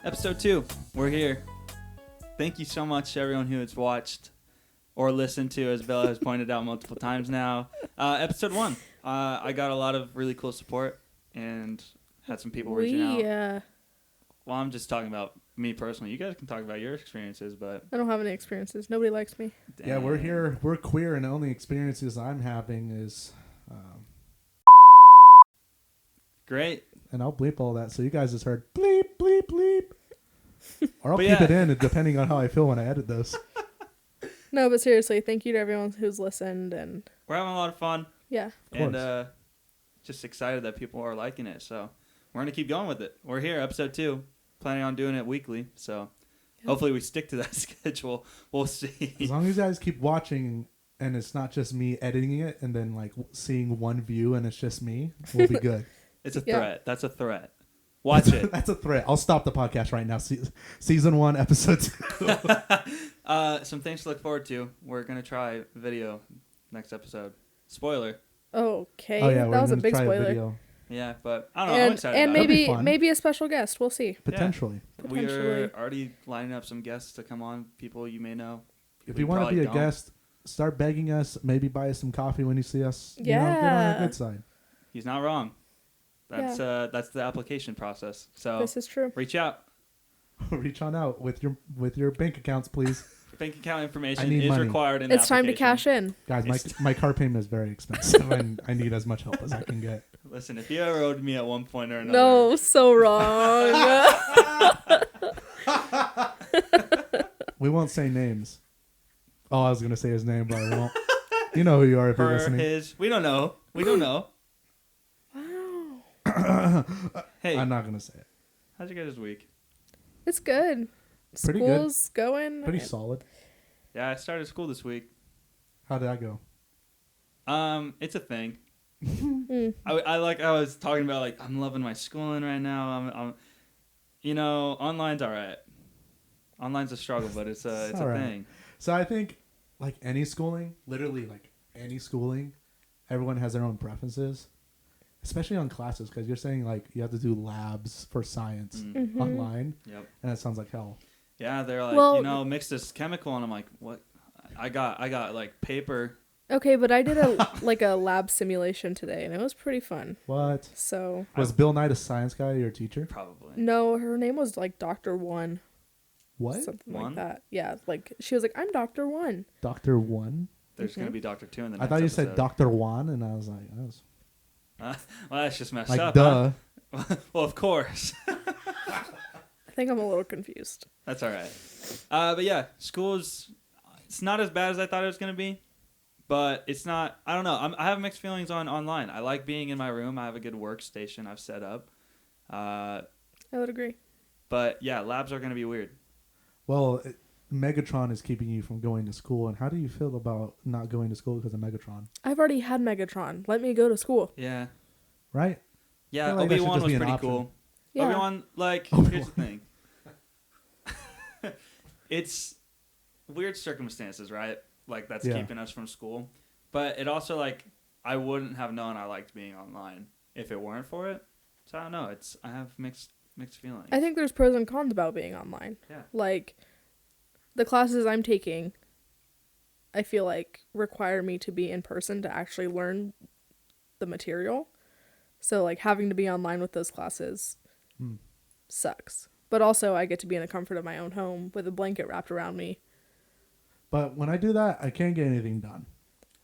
Episode 2. We're here. Thank you so much to everyone who has watched or listened to, as Bella has pointed out multiple times now. Episode 1. I got a lot of really cool support and had some people reaching out. Yeah. Well, I'm just talking about me personally. You guys can talk about your experiences, but... I don't have any experiences. Nobody likes me. Dang. Yeah, we're here. We're queer, and the only experiences I'm having is... Great. And I'll bleep all that, so you guys just heard bleep, bleep, bleep. Or I'll But keep yeah. it in, depending on how I feel when I edit those. No, but seriously, thank you to everyone who's listened, and We're having a lot of fun. yeah. And course. just excited that people are liking it. So we're going to keep going with it. We're here, episode 2. Planning on doing it weekly. So hopefully we stick to that schedule. We'll see. As long as you guys keep watching, and it's not just me editing it, and then like seeing one view, and it's just me, we'll be good. It's a Yeah. threat. That's a threat. Watch it. That's a threat. I'll stop the podcast right now. Season 1, episode 2. Some things to look forward to. We're going to try video next episode. Spoiler. Okay. Oh yeah, we're that was a gonna big try spoiler. video. Yeah, but I don't know. I'm And, excited and about That'd be maybe fun. maybe a special guest. We'll see. Potentially. it. We are potentially. already lining up some guests to come on. People you may know. If We you want to probably be a don't. guest, start begging us. Maybe buy us some coffee when you see us. You know, get on Yeah. the good side. He's not wrong. That's the application process. So This is true. reach out. Reach on out with your bank accounts, please. Bank account I information need is money. required in the It's time to application. cash in. Guys, It's- my car payment is very expensive, and I need as much help as I can get. Listen, if you ever owed me at one point or another, No, so wrong. We won't say names. Oh, I was gonna say his name, but I won't. You know who you are if you're her, listening. his, we don't know. We don't know. Wow. Hey, I'm not gonna say it. how's your guys' week? It's good. Pretty good. School's going. Pretty solid. Yeah, I started school this week. How did that go? It's a thing. Mm. I was talking about, like, I'm loving my schooling right now. I'm online's all right. Online's a struggle, but it's a all right. thing. So I think, like any schooling, literally like any schooling, everyone has their own preferences, especially on classes, because you're saying like you have to do labs for science Mhm. online, Yep. and that sounds like hell. Yeah, they're like, Well- mix this chemical, and I'm like, what? I got like paper. Okay, but I did a lab simulation today, and it was pretty fun. What? So Was Bill Knight a science guy, your teacher? Probably. no, her name was like Dr. One, What? something One? like that. Yeah, like she was like, I'm Dr. One. Dr. One? There's gonna be Dr. 2 in the I next thought you episode. said Dr. Juan, and I was like, that was Well, that's just messed like, up. duh. Huh? Well, of course. I think I'm a little confused. That's all right. But yeah, it's not as bad as I thought it was going to be, but it's not, I don't know. I have mixed feelings on online. I like being in my room. I have a good workstation I've set up. I would agree. But yeah, labs are going to be weird. Well, Megatron is keeping you from going to school, and how do you feel about not going to school because of Megatron? I've already had Megatron. Let me go to school. Yeah. Right? Yeah, feel like that should Obi-Wan just was be an pretty option. cool. Yeah. Obi-Wan, like, Obi-Wan. here's the thing. It's weird circumstances, right? Like, that's Yeah. keeping us from school. But it also, like, I wouldn't have known I liked being online if it weren't for it. So I don't know. I have mixed feelings. I think there's pros and cons about being online. Yeah. Like, the classes I'm taking, I feel like require me to be in person to actually learn the material. So, like, having to be online with those classes sucks. But also, I get to be in the comfort of my own home with a blanket wrapped around me. But when I do that, I can't get anything done.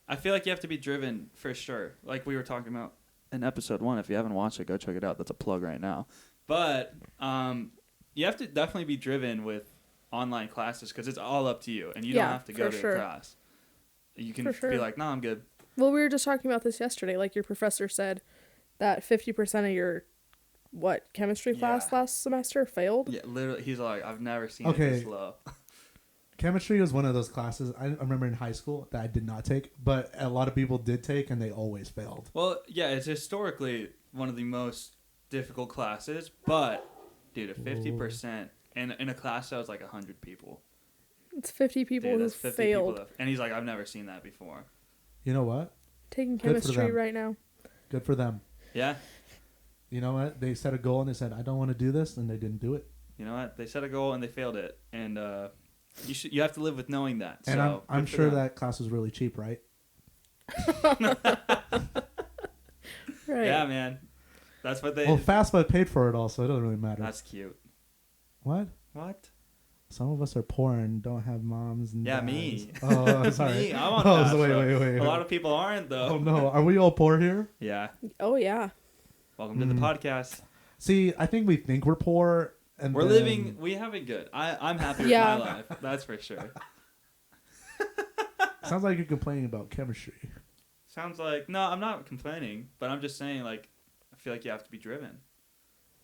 I feel like you have to be driven for sure. Like we were talking about in episode 1. If you haven't watched it, go check it out. That's a plug right now. But you have to definitely be driven with online classes because it's all up to you, and you Yeah, don't have to go for to sure. a class. You can For sure. be like, no, I'm good. Well, we were just talking about this yesterday. Like, your professor said that 50% of your, chemistry class Yeah. last semester failed? Yeah, literally, he's like, I've never seen it Okay. this low. Chemistry was one of those classes I remember in high school that I did not take, but a lot of people did take, and they always failed. Well, yeah, it's historically one of the most difficult classes, but dude, a 50% in a class that was like 100 people. It's 50 people Dude, who that's 50 failed people. And he's like, I've never seen that before. You know what? taking Good for chemistry them. right now. Good for them. Yeah, You know what? They set a goal and they said, I don't want to do this, and they didn't do it. you know what? They set a goal and they failed it, and you have to live with knowing that. And so I'm sure that class was really cheap, right? Right. Yeah, man. That's what they. Well, FAFSA paid for it all, so it doesn't really matter. That's cute. What? What? Some of us are poor and don't have moms and dads. Me. Oh, sorry. Me. I'm on Oh, FAFSA. wait. A lot of people aren't though. Oh no, are we all poor here? Yeah. Oh yeah. Welcome to the podcast. See, I think we think we're poor, and We're then- living. We have it good. I'm happy with Yeah. my life. That's for sure. Sounds like you're complaining about chemistry. Sounds like no. I'm not complaining, but I'm just saying like I feel like you have to be driven.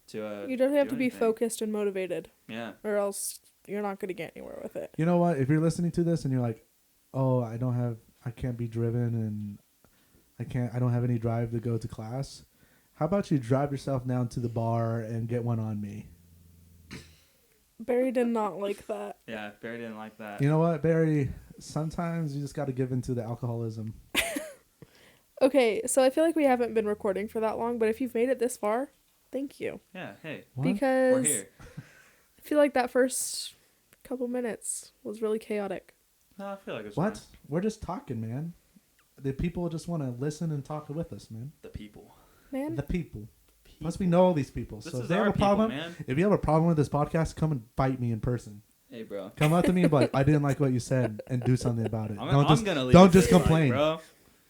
To You don't have do to be anything. focused and motivated, Yeah. or else you're not going to get anywhere with it. You know what? If you're listening to this and you're like, "Oh, I can't be driven, and I don't have any drive to go to class," how about you drive yourself down to the bar and get one on me? Barry did not like that. Yeah. Barry didn't like that. You know what, Barry? Sometimes you just got to give into the alcoholism. Okay, so I feel like we haven't been recording for that long, but if you've made it this far, thank you. Yeah. Hey. What? We're Because here. I feel like that first couple minutes was really chaotic. No, I feel like it's What? fine. We're just talking, man. The people just want to listen and talk with us, man. The people. Man, The people. Plus, we know all these people. This So if is they have our a problem, people, man. if you have a problem with this podcast, come and fight me in person. Hey, bro. Come up to me and be like, "I didn't like what you said," and do something about it. I'm gonna leave. don't a just dislike, complain. bro.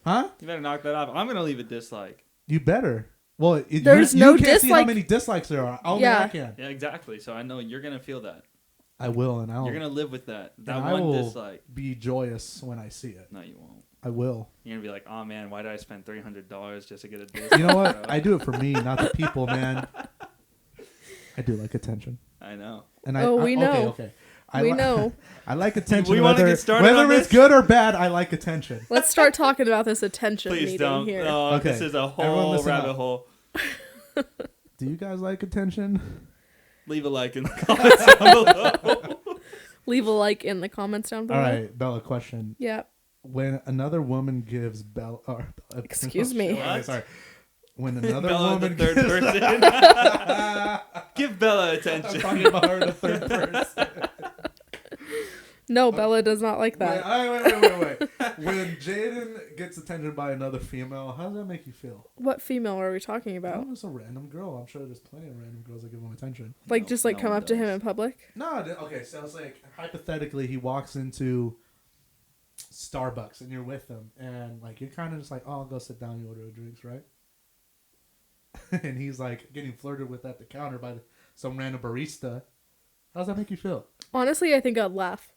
Huh? You better knock that off. I'm gonna leave a dislike. You better. Well, There's you no can't see how dislike- many dislikes there are. Only Yeah. I can. Yeah, exactly. So I know you're gonna feel that. I will, and You're gonna live with that. That and I one will dislike. be joyous when I see it. No, you won't. I will. You're gonna be like, oh man, why did I spend $300 just to get a dislike? You know what? bro?" I do it for me, not the people, man. I do like attention, I know. and we know. Okay. we know. I like attention. We wanna whether get started on whether it's this? good or bad, I like attention. Let's start talking about this attention Please meeting don't. here. No, Okay. this is a Everyone whole listen rabbit up. hole. Do you guys like attention? Leave a like in the comments down below. Leave a like in the comments down below. All right, Bella. Question: Yeah. When another woman gives Bella, Excuse me. What? Sorry. When another Bella, the woman third gives, person. Give Bella I'm attention. talking about her, the third person. No, Bella does not like that. Wait. When Jayden gets attention by another female, how does that make you feel? What female are we talking about? Oh, it's a random girl. I'm sure there's plenty of random girls that give him attention. Like, No, just like no come one up to him does. in public? No, okay, so it's like, hypothetically, he walks into Starbucks and you're with him, and like you're kind of just like, oh, I'll go sit down and order the drinks, right? And he's like getting flirted with at the counter by some random barista. How does that make you feel? Honestly, I think I'd laugh.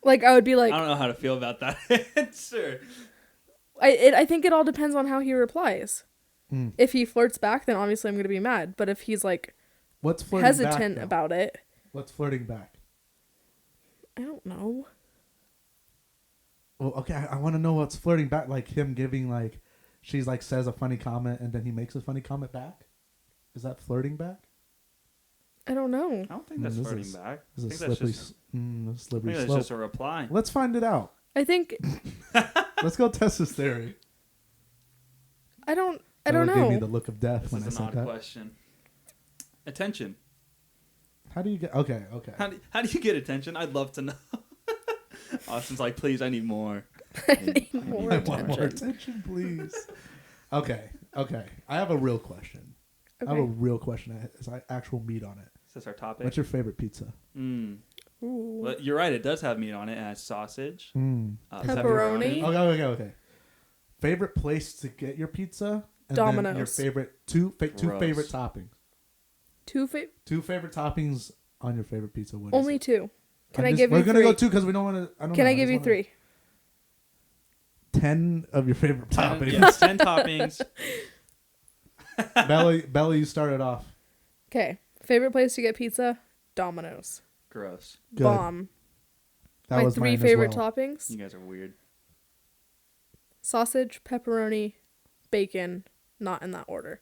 Like, I would be like, I don't know how to feel about that answer. I think it all depends on how he replies. Hmm. If he flirts back, then obviously I'm going to be mad. But if he's like What's flirting hesitant back, though? about it, What's flirting back? I don't know. Well, okay, I want to know what's flirting back. Like him giving like, she's like says a funny comment and then he makes a funny comment back. Is that flirting back? I don't know. I don't think that's This flirting is- back. This I is think that's slippery, just, a I slippery think that's slope. just a reply. Let's find it out. I think Let's go test this theory. I don't Bella Gave me the know. look of death This when I is an said odd that. question. Attention. How do you get? Okay. How do you get attention? I'd love to know. Austin's like, please, I need more. I need more I want more attention. attention, please. Okay. I have a real question. I have a Okay. real question. It has actual meat on it. Is this our topic? What's your favorite pizza? Mm. Ooh. Well, you're right. It does have meat on it. It has sausage. Pepperoni. Okay. Favorite place to get your pizza? And then your Domino's. favorite two Gross. favorite toppings. Two Favorite toppings on your favorite pizza. What is only it? two. Can I give We're you gonna three? go two because we don't want to. Can I give you three? 10 of your favorite toppings. Yes, 10 toppings. Bella, you started off. Okay. Favorite place to get pizza? Domino's. Gross. Good. Bomb. That My was three mine as favorite well. toppings: You guys are weird. sausage, pepperoni, bacon. Not in that order.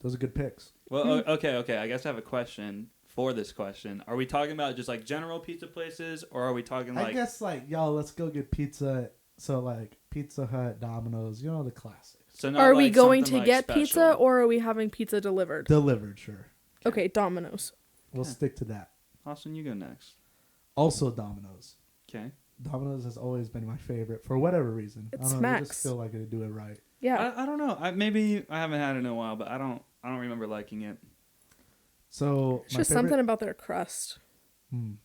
Those are good picks. Well, Hmm. okay. I guess I have a question for this question. Are we talking about just like general pizza places, or are we talking I like guess yo, let's go get pizza. So like Pizza Hut, Domino's, you know the classics. so not Are we like going something, to like, get special? pizza or are we having pizza delivered? Delivered, sure. Okay, Domino's. We'll Okay. stick to that. Austin, you go next. Also Domino's. Okay. Domino's has always been my favorite for whatever reason. It I don't know. I just smacks. feel like they do it right. Yeah. I don't know. Maybe I haven't had it in a while, but I don't remember liking it. So It's my just favorite, something about their crust. I'm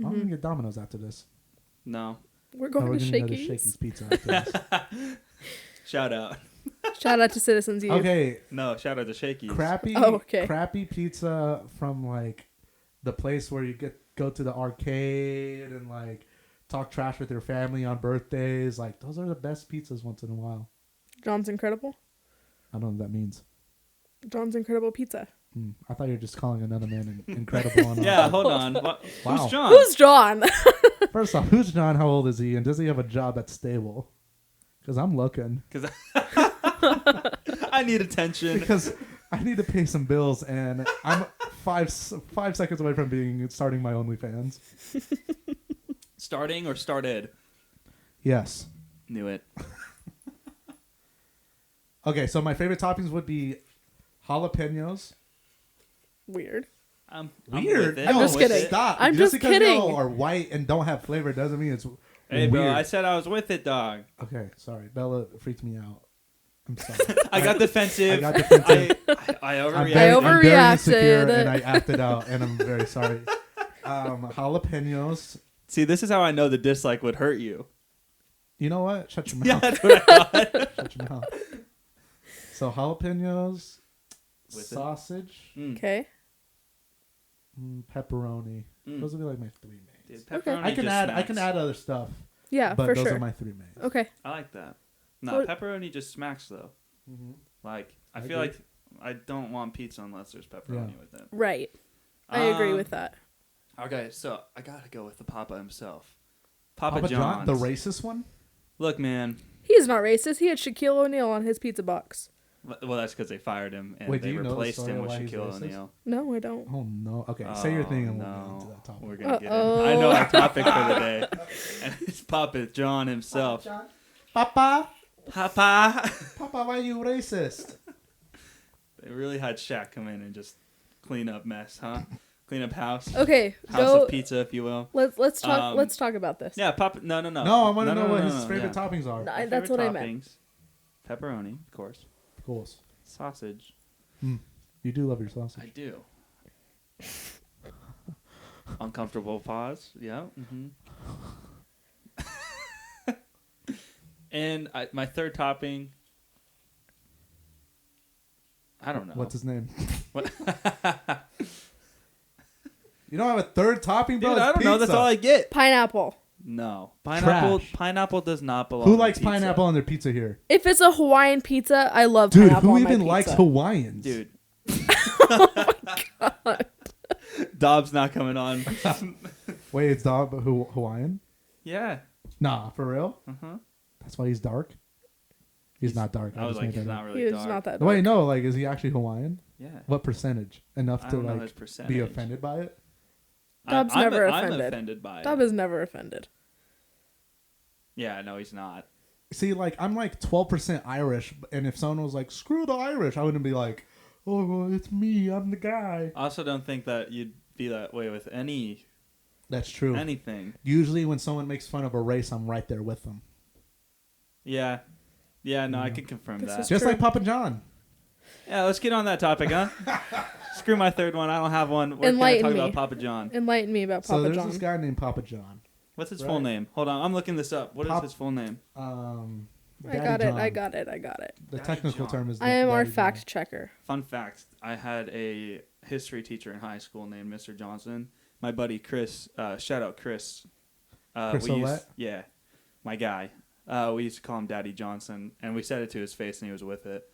gonna get Domino's after this. No. We're Oh, going we're to gonna go to Shakey's. Shakey's Pizza after this. Shout out. Shout out to Citizens Eve. Okay, No, shout out to Shakey's. crappy, Oh, okay. crappy pizza from like the place where you go to the arcade and like talk trash with your family on birthdays. Like those are the best pizzas once in a while. John's Incredible. I don't know what that means. John's Incredible Pizza. I thought you were just calling another man incredible. On Yeah, hold on. What? Wow. Who's John? Who's John? First off, who's John? How old is he? And does he have a job that's stable? Because I'm looking. Because I need attention. Because I need to pay some bills, and I'm five seconds away from starting my OnlyFans. Starting or started? Yes. Knew it. Okay, so my favorite toppings would be jalapenos. Weird. I'm Weird. with it. I'm just with kidding. it. Stop. I'm just just because kidding. y'all are white and don't have flavor doesn't mean it's Hey, weird. bro, I said I was with it, dog. Okay, sorry. Bella freaked me out. I'm sorry. I got defensive. I got defensive. I I'm overreacted. very, I'm very overreacted. insecure, and I acted out, and I'm very sorry. Jalapenos. See, this is how I know the dislike would hurt you. You know what? Shut your Yeah, mouth. that's what I thought. Shut your mouth. So jalapenos, With it. sausage, Okay. pepperoni. Mm. Those would be like my three mains. Dude, pepperoni I can just add smacks. other stuff, Yeah, but for those sure. are my three mains. Okay. I like that. No, Well- pepperoni just smacks though. Mm-hmm. Like I I feel agree. like I don't want pizza unless there's pepperoni with it. Right. I agree Um, with that. Okay, so I gotta go with the Papa himself, Papa, Papa John, John's. the racist one. Look, man. He's not racist. He had Shaquille O'Neal on his pizza box. Well, that's because they fired him and Wait, do they you know the replaced story him of with why he's Shaquille racist? O'Neal. No, I don't. Oh no. Okay, say your thing and we'll no. get into that topic. We're gonna get Uh-oh. in. I know our topic for the day, and it's Papa John himself. Papa, Papa. Papa, why are you racist? They really had Shaq come in and just clean up mess, huh? Clean up house. Okay, House go. of pizza, if you will. Let's talk. Um, Let's talk about this. Yeah, Papa. No. No, I want to know what his no, favorite yeah. toppings are. No, My that's favorite what I meant. toppings, Pepperoni, of course. Of course. Sausage. You do love your sausage. I do. Uncomfortable pause. Yeah. And my third topping. I don't know. What's his name? What? You don't have a third topping, bro? Dude, It's I don't know. That's pizza. all I get. Pineapple. No, pineapple. Trash. Pineapple does not belong. Who on likes pizza. pineapple on their pizza here? If it's a Hawaiian pizza, I love Dude, pineapple who on my even pizza. likes Hawaiians? Dude. Dobbs not coming on. Wait, it's dog, but who Hawaiian? Yeah. Nah, for real? Uh-huh. That's why he's dark? He's not dark. I was just like, made he's that not up. really He is dark. not that. Wait, dark. no, like, is he actually Hawaiian? Yeah. What percentage? Enough I to, don't know like, his percentage. be offended by it? Dobbs I'm never I'm offended. offended by Dob it. is never offended. Yeah, no, he's not. See, like, I'm like 12% Irish, and if someone was like, screw the Irish, I wouldn't be like, oh, well, it's me, I'm the guy. I also don't think that you'd be that way with That's true. anything. Usually when someone makes fun of a race, I'm right there with them. Yeah. Yeah, no, I can confirm This that. is Just true. like Papa John. Yeah, let's get on that topic, huh? Screw my third one. I don't have one. We're Enlighten going to talk me. about Papa John. Enlighten me about So Papa there's John. this guy named Papa John. What's his Right. full name? Hold on. I'm looking this up. What is Pop- his full name? I Daddy got it. John. I got it. I got it. The Daddy technical John. term is I am our Daddy fact John. checker. Fun fact. I had a history teacher in high school named Mr. Johnson. My buddy Chris, shout out Chris. Chris Ouellette? Yeah, my guy. We used to call him Daddy Johnson, and we said it to his face, and he was with it.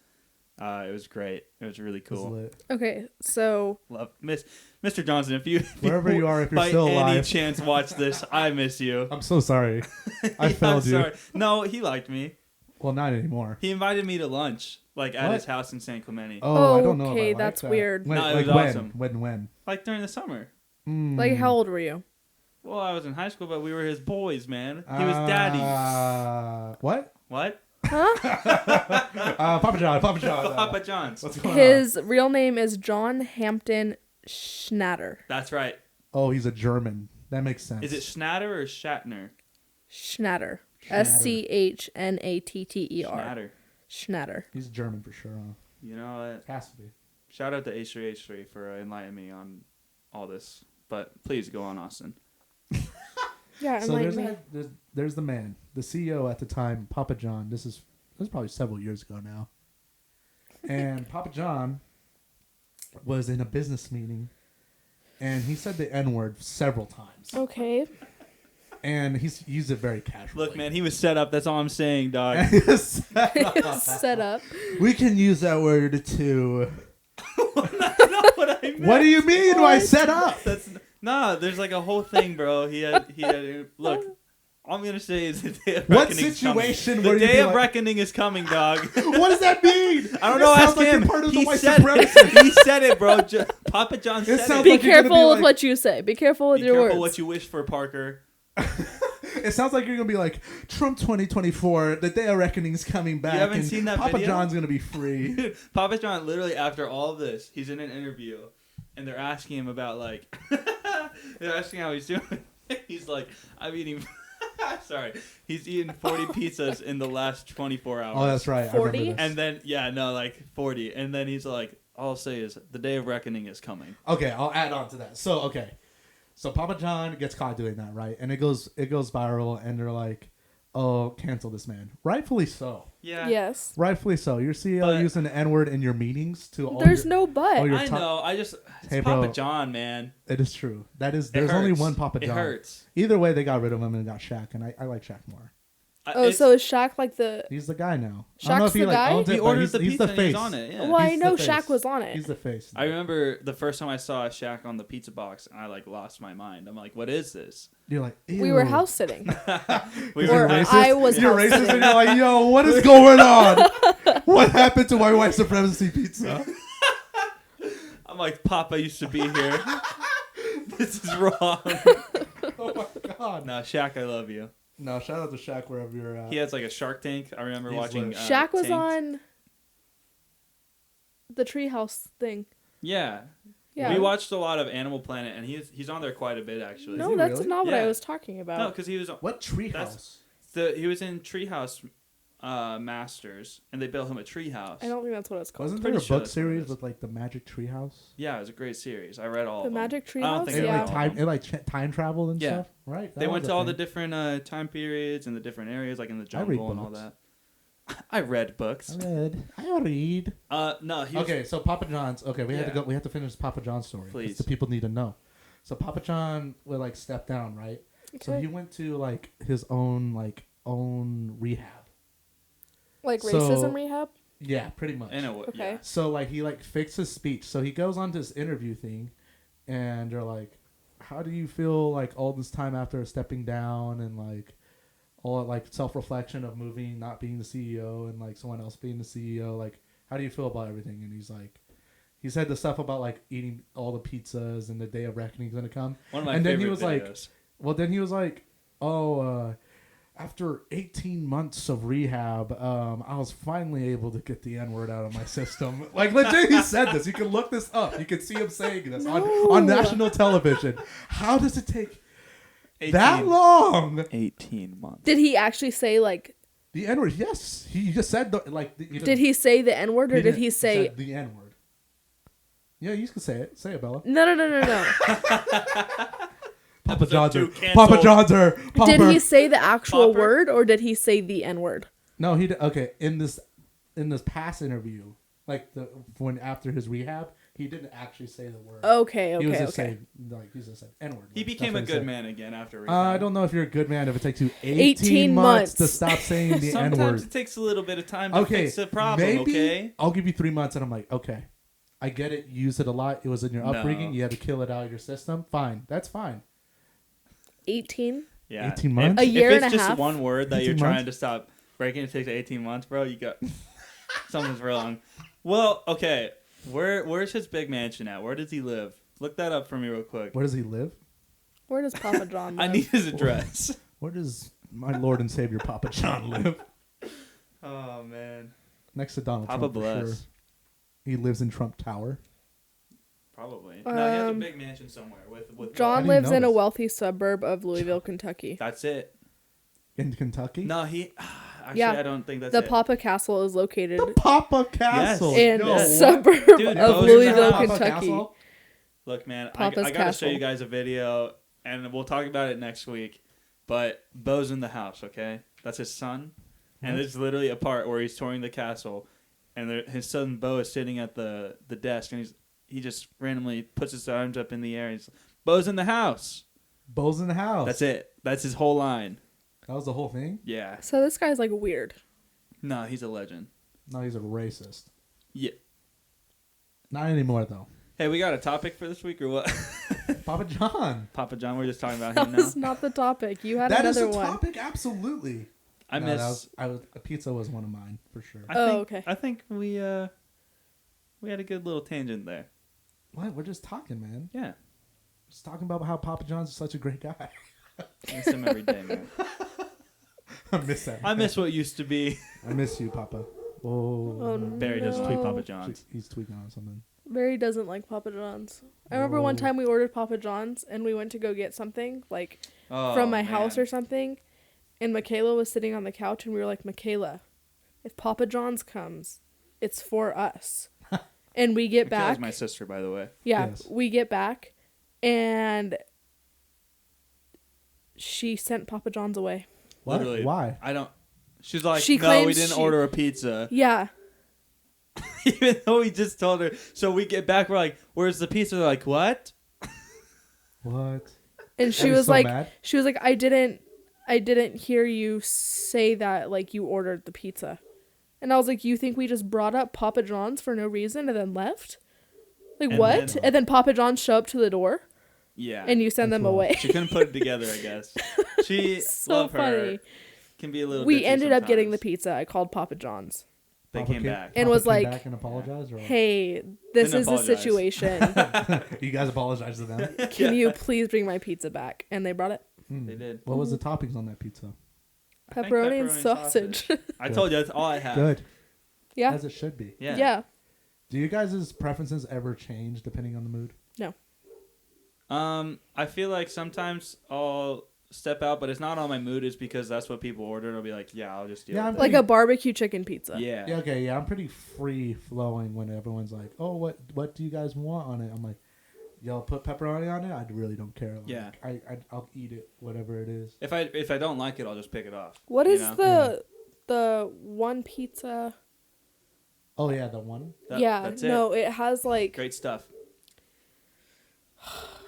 It was great. It was really This is cool. lit. Okay, so Love Mr. Johnson. If you Wherever you are, if you're by still any alive. chance watch this, I miss you. I'm so sorry. I I'm failed you. sorry. No, he liked me. Well, not anymore. He invited me to lunch, like at What? his house in San Clemente, Oh, I don't know. Okay, if I like that's that. weird. When, No, it like was when? awesome. When? like during the summer. like how old were you? Well, I was in high school, but we were his boys, man. He was daddy. What? What? Papa John. Papa John's. What's going on? His real name is John Hampton Schnatter. That's right. Oh, he's a German. That makes sense. Is it Schnatter or Shatner? Schnatter. Schnatter. Schnatter. Schnatter. He's German for sure. Huh? You know what? Has to be. Shout out to H3H3 for enlightening me on all this. But please go on, Austin. Yeah, So enlighten me. there's the man, the CEO at the time, Papa John. This is probably several years ago now. And Papa John was in a business meeting, and he said the N-word several times. Okay. And he's used it very casually. Look, man, he was set up. That's all I'm saying, dog. Set up. We can use that word too. That's not what I meant. What do you mean by set up? Nah, there's like a whole thing, bro. He had look. All I'm gonna say is the day of What reckoning situation is where coming. you The day be of like- reckoning is coming, dog. What does that mean? I don't know. It sounds Ask like him. you're part of the He white said it. supremacists. He said it, bro. Papa John said sounds it. Be like you're gonna careful with like- what you say. Be careful with Be your careful words. what you wish for, Parker. It sounds like you're gonna be like Trump 2024. The day of reckoning is coming back. You haven't and seen that Papa video? John's gonna be free. Dude, Papa John, literally after all of this, he's in an interview, and they're asking him about like, they're asking how he's doing. He's like, I'm eating. Sorry, he's eaten 40 pizzas in the last 24 hours. Oh, that's right. 40? I remember this. And then like 40, and then he's like, all I'll say is the day of reckoning is coming. Okay, I'll add on to that. So Papa John gets caught doing that, right? And it goes viral, and they're like, "Oh, cancel this man." Rightfully so. Yeah. Yes. Rightfully so. Your CEO But- using the N-word in your meetings to all There's your, no but. all your I top- know. It's Hey, Papa bro. John, man. It is true. There's It only hurts. one Papa John. It hurts. Either way, they got rid of him and got Shaq, and I like Shaq more. Oh, so is Shaq like the... He's the guy now. I don't know Shaq's if he the like guy? owns it, he but ordered he's, the he's pizza the and he's face. on it. Yeah. Well, I He's know the Shaq face. was on it. He's the face. I remember the first time I saw Shaq on the pizza box, and I like lost my mind. I'm like, what is this? You're like, ew. We were house sitting. We Or were racist? I was You're house racist, sitting. and you're like, yo, what is going on? What happened to my white supremacy pizza? I'm like, Papa used to be here. This is wrong. Oh my god. No, Shaq, I love you. No, shout out to Shaq wherever you're at. He has like a Shark Tank. I remember He's watching. lit. Shaq was Tanked. on the treehouse thing. Yeah. Yeah. We watched a lot of Animal Planet, and he's on there quite a bit actually. No, he that's really? not what I Yeah. was talking about. No, because he was What treehouse? he was in Treehouse Masters, and they built him a treehouse. I don't think that's what it's called. Wasn't Pretty there a sure book that's what it series is. with like the Magic Treehouse? Yeah, it was a great series. I read all The of them. Magic I don't Treehouse? think It I read Yeah. like all time, of them. it like time travel and Yeah. stuff, right? That They was went a to all the thing. different time periods and the different areas, like in the I read jungle and all books. that. I read books. I read. No, he was, Okay, so Papa John's. Okay, we have to Yeah. go. We have to finish Papa John's story. 'cause Please. the people need to know. So Papa John would like step down, right? So Okay. he went to like his own rehab. Like So- racism rehab? Yeah, pretty much. in a way. Okay. Yeah. So like he like fixed his speech. So he goes on to this interview thing, and they're like, "How do you feel like all this time after stepping down and like all like self reflection of moving, not being the CEO, and like someone else being the CEO? Like, how do you feel about everything?" And he's like, he said the stuff about like eating all the pizzas and the day of reckoning is gonna come. One of my And then he favorite was like, videos. Well, then he was like, "Oh, after 18 months of rehab, I was finally able to get the N-word out of my system." Like, legit, he said this. You can look this up. You can see him saying this on national television. How does it take that long? 18 months. Did he actually say, like, The N-word, yes. He just said, did he say the N-word or did he say... said the N-word. Yeah, you can say it. Say it, Bella. No. Papa John's her. canceled. Papa John's her. Did Papa. he say the actual Popper? word or did he say the N-word? No, okay. In this past interview, like when after his rehab, he didn't actually say the word. Okay. He was just saying he just said N-word. He became a good man again after I rehab. don't know if you're a good man if it takes you 18 18 months to months. stop saying the Sometimes N-word. it takes a little bit of time to Okay, fix the problem, maybe okay? I'll give you 3 months, and I'm like, okay, I get it. You use it a lot. It was in your upbringing. No. You had to kill it out of your system. Fine, that's fine. 18? Yeah. 18 months? A year if and it's a just half? one word that 18 you're trying months? to stop breaking, it takes 18 months, bro. You got something's wrong. Well, okay. Where's his big mansion at? Where does he live? Look that up for me real quick. Where does he live? Where does Papa John live? I need his address. Where does my Lord and Savior Papa John live? Oh man. Next to Donald Papa Trump, bless. for sure. He lives in Trump Tower. Probably. No, he has a Um, big mansion somewhere with. John didn't lives in a notice. wealthy suburb of Louisville, Kentucky. That's it. In Kentucky? No, he. Actually, Yeah. I don't think that's The it. Papa Castle is located The Papa Castle. in Yo, a what? suburb Dude, of Bo's Louisville, Papa Kentucky. Castle? Look, man, Papa's I gotta show Castle. you guys a video, and we'll talk about it next week. But Bo's in the house, okay? That's his son, and there's literally a part where he's touring the castle, and his son Bo is sitting at the desk, and he just randomly puts his arms up in the air, and he's Bo's in the house. Bo's in the house. That's it. That's his whole line. That was the whole thing? Yeah. So this guy's like weird. No, he's a legend. No, he's a racist. Yeah. Not anymore, though. Hey, we got a topic for this week or what? Papa John. Papa John, we're just talking about That him now. was not the topic. You had That is another a one. topic, absolutely. I No, miss. a pizza was one of mine, for sure. Okay. I think we had a good little tangent there. What? We're just talking, man. Yeah. Just talking about how Papa John's is such a great guy. I miss him every day, man. I miss that. I miss what used to be. I miss you, Papa. Oh, Oh, Barry doesn't no. tweet Papa John's. He's tweaking on something. Barry doesn't like Papa John's. I remember one Whoa. time we ordered Papa John's and we went to go get something like Oh, from my man. house or something, and Michaela was sitting on the couch and we were like, Michaela, if Papa John's comes, it's for us. And we get Michaela's back. my sister, by the way. Yeah, Yes. we get back, and she sent Papa John's away. What? Literally. Why? I don't. She's like, She no, we claims didn't she- order a pizza. Yeah, Even though we just told her. So we get back, we're like, where's the pizza? They're like, what? What? and she I was was so like, mad. I didn't hear you say that like you ordered the pizza, and I was like, you think we just brought up Papa John's for no reason and then left? Like And what? then- And then Papa John's show up to the door Yeah. and you send That's them wrong. away. She couldn't put it together, I guess. She, So love her, funny. can be a little We bitchy ended up getting the sometimes. pizza. I called Papa John's. They Papa came came- back. And Papa was came like, back and apologized, or what? Hey, this Didn't is the apologize. situation. You guys apologize to them. Can you please bring my pizza back? And they brought it. They did. What was the toppings on that pizza? I think Pepperoni and sausage. I told you that's all I had. Good, Yeah. as it should be. Yeah. Yeah. Do you guys' preferences ever change depending on the mood? No. I feel like sometimes I'll step out, but it's not on my mood. It's because that's what people order. And I'll be like, yeah, I'll just deal Yeah, with Like it. a barbecue chicken pizza. Yeah. Yeah, okay, yeah. I'm pretty free flowing when everyone's like, "Oh, what do you guys want on it?" I'm like, "Y'all put pepperoni on it." I really don't care. Like, Yeah. I'll eat it, whatever it is. If I don't like it, I'll just pick it off. What you is know? the one pizza? Oh yeah, the one That's it. no, it has like Great stuff.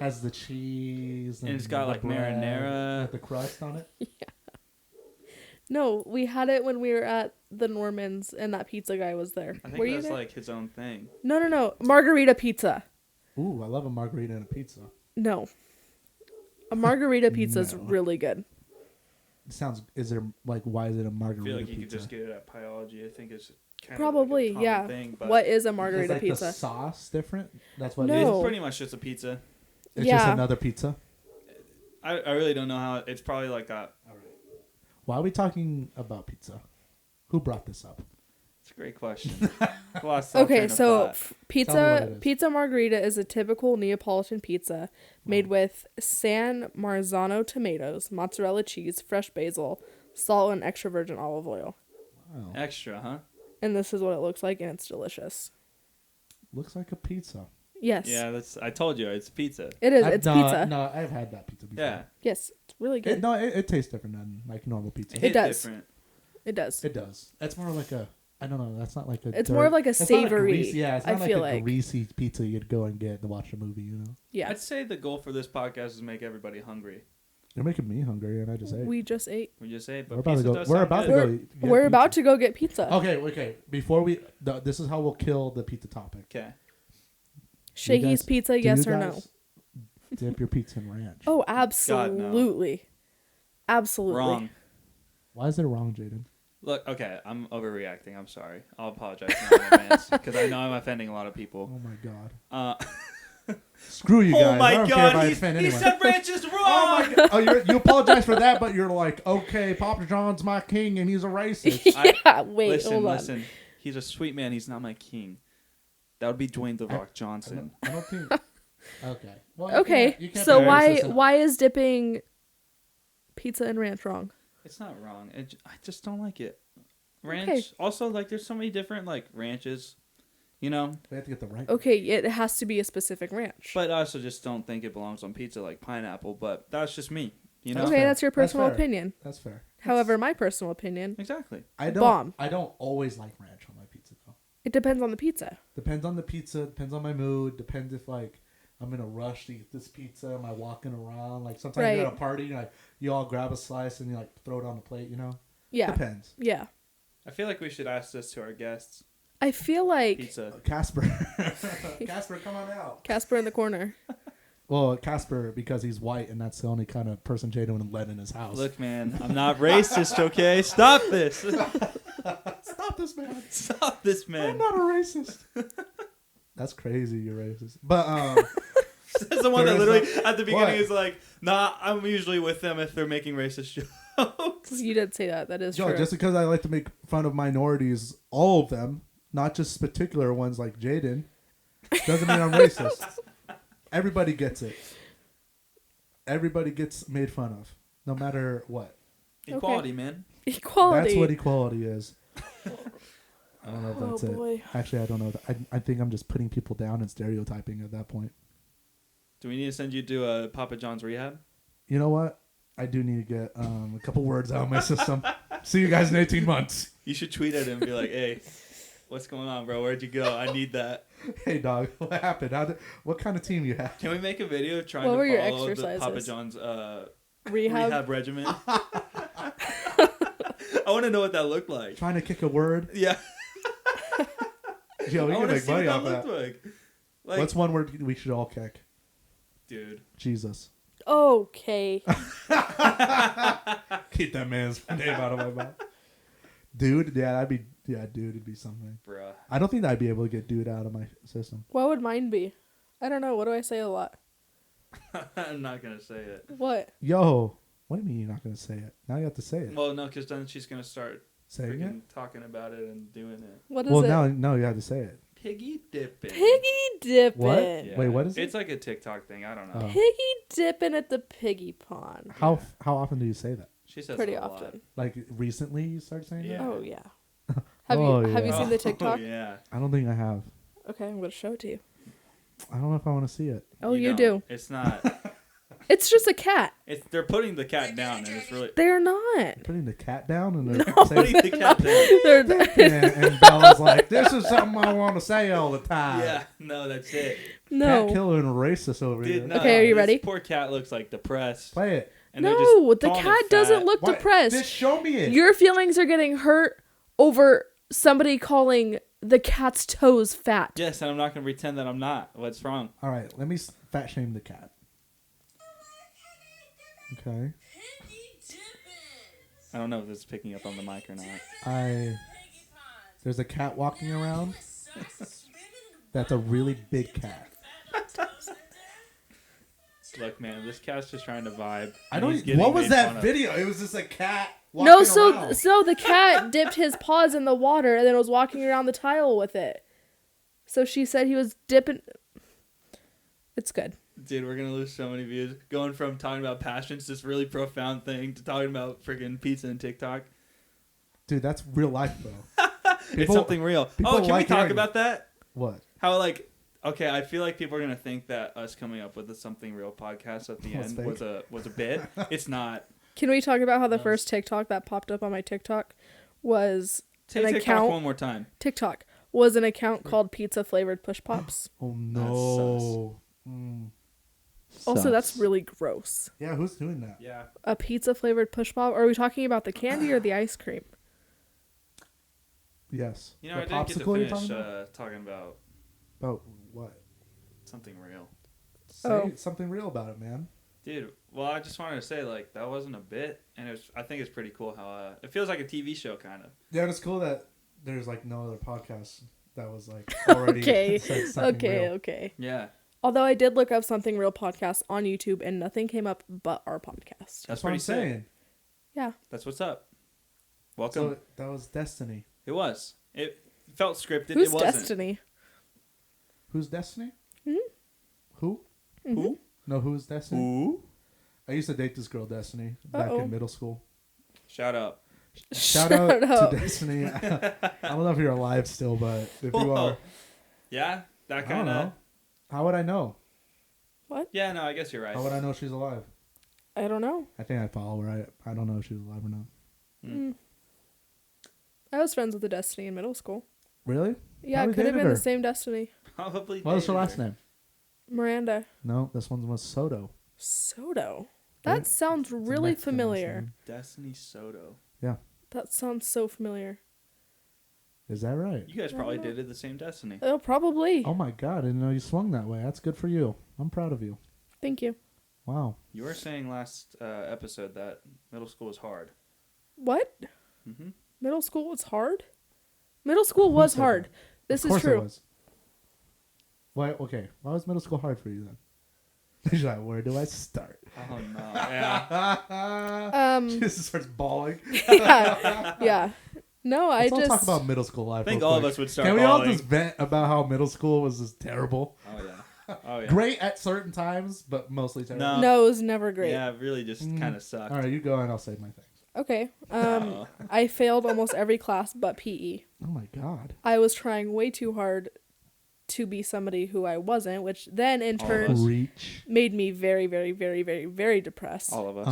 has the cheese And it's got, the like, bread marinara. with the crust on it. no. We had it when we were at the Normans, and that pizza guy was there. I think Were you that's there? like his own thing. No. Margarita pizza. Ooh, I love a margarita and a pizza. No. A margarita pizza is No. really good. It sounds. Is there like why is it a I margarita feel like you pizza? could just get it at Pyology. I think it's kind Probably, of like a yeah. common thing, but What is a Is margarita like pizza? the sauce different? That's what. No. It is? it's pretty much just a pizza. It's just Yeah. another pizza. I really don't know how. It's probably like a. Why are we talking about pizza? Who brought this up? It's a great question. Lost all Okay, train of so thought. Tell me what pizza it is. pizza margarita is a typical Neapolitan pizza made with San Marzano tomatoes, mozzarella cheese, fresh basil, salt, and extra virgin olive oil. Wow. Extra, huh? And this is what it looks like, and it's delicious. Looks like a pizza. Yes. Yeah, that's. I told you, it's pizza. It is. I've- It's no, pizza. No, I've had that pizza before. Yeah, Yes, it's really good. It tastes different than like normal pizza. It hit does. different. It does. It does. That's more like a. I don't know. That's not like a. It's more of like a it's not like savory, greasy- yeah, it's I not like feel a like. greasy pizza you'd go and get to watch a movie. You know, Yeah. I'd say the goal for this podcast is make everybody hungry. you're making me hungry, and I just ate. We just ate. We just ate, but We're about to pizza go. does We're sound about to good. go. We're about to go get pizza. Okay. Before we, this is how we'll kill the pizza topic. Okay. Shaggy's guys- pizza, Do yes you or no? guys Dip your pizza in ranch. Oh, absolutely. Absolutely. Wrong. Why is it wrong, Jayden? Look, okay, I'm overreacting. I'm sorry. I'll apologize now in advance because I know I'm offending a lot of people. Oh my god. Screw you guys. Oh my I don't care if I god, offend he anyone. said ranch is wrong. Oh my god! Oh, you apologize for that, but you're like, okay, Papa John's my king, and he's a racist. Yeah, wait, hold on. Listen. He's a sweet man. He's not my king. That would be Dwayne The Rock Johnson. I don't think. Okay. Well, Okay, you can't so be why racist. why is dipping pizza in ranch wrong? It's not wrong. I just don't like it. Ranch. Okay. Also, like, there's so many different like ranches. You know, We have to get the right. Okay, it has to be a specific ranch. but I also just don't think it belongs on pizza like pineapple. But that's just me. You know. Okay, fair. that's your That's personal fair. opinion. That's fair. However, my personal opinion, Exactly. I don't. Bomb. I don't always like ranch on my pizza though. it depends on the pizza. Depends on the pizza. Depends on my mood. Depends if like I'm in a rush to eat this pizza. Am I walking around? Like sometimes you're at a party, like you all grab a slice and you like throw it on the plate. You know. Yeah. Depends. Yeah. I feel like we should ask this to our guests. I feel like Pizza. Casper. Casper, come on out. Casper in the corner. Well, Casper because he's white and that's the only kind of person Jayden would let in his house. Look, man, I'm not racist. Okay, stop this. Stop this man. Stop this, I'm man. not a racist. That's crazy. You're racist. But That's the one that There is literally at the beginning What? is like, nah, I'm usually with them if they're making racist jokes. You did say that. That is yo, true. just because I like to make fun of minorities, all of them, not just particular ones like Jayden, doesn't mean I'm racist. Everybody gets it. Everybody gets made fun of, no matter what. Equality, man. Equality. That's what equality is. I don't know if that's Oh, boy. it. Actually, I don't know. I think I'm just putting people down and stereotyping at that point. Do we need to send you to a Papa John's rehab? You know what? I do need to get a couple words out of my system. See you guys in 18 months. You should tweet at him and be like, hey, what's going on, bro? Where'd you go? I need that. Hey, dog. What happened? What kind of team you have? Can we make a video trying What were to your follow the exercises? Papa John's Rehab. regimen? I want to know what that looked like. Trying to kick a word? Yeah. Yo, we I can want to make see what money that off looked that. like. What's one word we should all kick? Dude. Jesus. Okay. Keep that man's name out of my mouth. Dude? Yeah, dude would be something. Bruh. I don't think I'd be able to get dude out of my system. What would mine be? I don't know. What do I say a lot? I'm not going to say it. What? Yo, what do you mean you're not going to say it? Now you have to say it. Well, no, because then she's going to start Saying it? freaking talking about it and doing it. What is Well, it? now you have to say it. Piggy dipping. Piggy dipping. What? Yeah. Wait, what is it? It's like a TikTok thing. I don't know. Oh. Piggy dipping at the piggy pond. How often do you say that? She says Pretty it a lot. often. Like recently you started saying Yeah. that? Oh yeah. Have Oh, you yeah. seen the TikTok? Oh, yeah. I don't think I have. Okay, I'm gonna show it to you. I don't know if I want to see it. Oh, you don't. do. It's not. It's just a cat. They're putting the cat down, and it's really They're not. Putting the cat down and they're putting saying, the cat down. They're and Bella's like, "This is something I want to say all the time." Yeah, no, that's it. no. Cat killer and racist over Dude, here. no, Okay, are you this ready? Poor cat looks like depressed. Play it. And they're No, just the calling cat it doesn't fat. look Why- depressed. Just show me it. Your feelings are getting hurt over somebody calling the cat's toes fat. Yes, and I'm not going to pretend that I'm not. What's wrong? All right, let me fat shame the cat. Okay. I don't know if this is picking up on the mic or not. There's a cat walking around. That's a really big cat. Look, man, this cat's just trying to vibe. I and don't. he's getting What was made that fun of. video? It was just a cat. Walking No, so around. the cat dipped his paws in the water and then was walking around the tile with it. So she said he was dipping. It's good. Dude, we're going to lose so many views. Going from talking about passions, this really profound thing, to talking about freaking pizza and TikTok. Dude, that's real life, bro. It's something real. people Oh, can like we talk hearing about that? What? How, like, okay, I feel like people are going to think that us coming up with a Something Real podcast at the Was end fake. was a bit. It's not. Can we talk about how the first TikTok that popped up on my TikTok was Say an TikTok account? one more time. TikTok was an account called Pizza Flavored Push Pops. Oh no. Mm. Also, that's really gross. Yeah, who's doing that? Yeah. A pizza flavored push pop? Are we talking about the candy or the ice cream? Yes. You know, The I didn't get to popsicle you're finish talking about? talking about About what? something real. Say Oh. something real about it, man. Dude, well, I just wanted to say, like, that wasn't a bit, and I think it's pretty cool how it feels like a TV show, kind of. Yeah, it's cool that there's like no other podcast that was like already Okay. said something real. Okay. Yeah. Although I did look up Something Real podcast on YouTube and nothing came up but our podcast. That's what pretty I'm saying. sick. Yeah. That's what's up. Welcome. So that was Destiny. It was. It felt scripted. Who's it wasn't. Destiny? Who's Destiny? Mhm. Who? Who? No, who's Destiny? Who? I used to date this girl, Destiny, back Uh-oh. in middle school. Shout out. Shout out to Destiny. I don't know if you're alive still, but if you are, Yeah, that I don't kind know. of. How would I know? What? Yeah, no, I guess you're right. How would I know she's alive? I don't know. I think I follow her. I don't know if she's alive or not. I was friends with the Destiny in middle school. Really? Yeah, Probably it could have dated been her. the same Destiny. Probably. What was her dated last her. name? Miranda. No, this one was Soto. Soto. Yeah, That sounds it's a really Mexican last familiar. name. Destiny Soto. That sounds so familiar. Is that right? You guys I probably don't know. dated the same Destiny. Oh, probably. Oh my God! I didn't know you swung that way. That's good for you. I'm proud of you. Thank you. Wow. You were saying last episode that middle school was hard. What? Mm-hmm. Middle school was hard? Middle school was said hard. that? This Of is course it true. was. Why? Okay. Why was middle school hard for you then? She's like, where do I start? Oh no. Yeah. She just starts bawling. yeah. Yeah. No, Let's all just talk about middle school life. I think real all of quick. us would start. Can we all bawling. just vent about how middle school was just terrible? Oh yeah. Oh yeah. Great at certain times, but mostly terrible. No. No, it was never great. Yeah, it really just kind of sucked. All right, you go and I'll say my things. Okay. Oh. I failed almost every class but PE. Oh my God. I was trying way too hard to be somebody who I wasn't, which then in All of us. turn Reach. made me very, very, very, very, very depressed. All of us.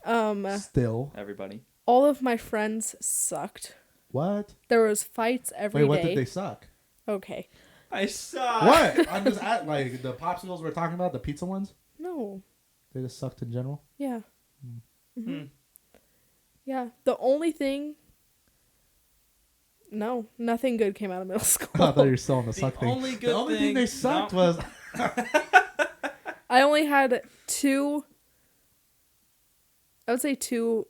Uh-huh. Still. Everybody. All of my friends sucked. What? There was fights every day. Wait, what did they suck? Okay. I suck. What? I'm just at, like, the popsicles we're talking about, the pizza ones? No. They just sucked in general? Yeah. Hmm. Yeah. The only thing. No, nothing good came out of middle school. I thought you were still on the suck thing. Only good The only thing they sucked No. was... I only had two. I would say two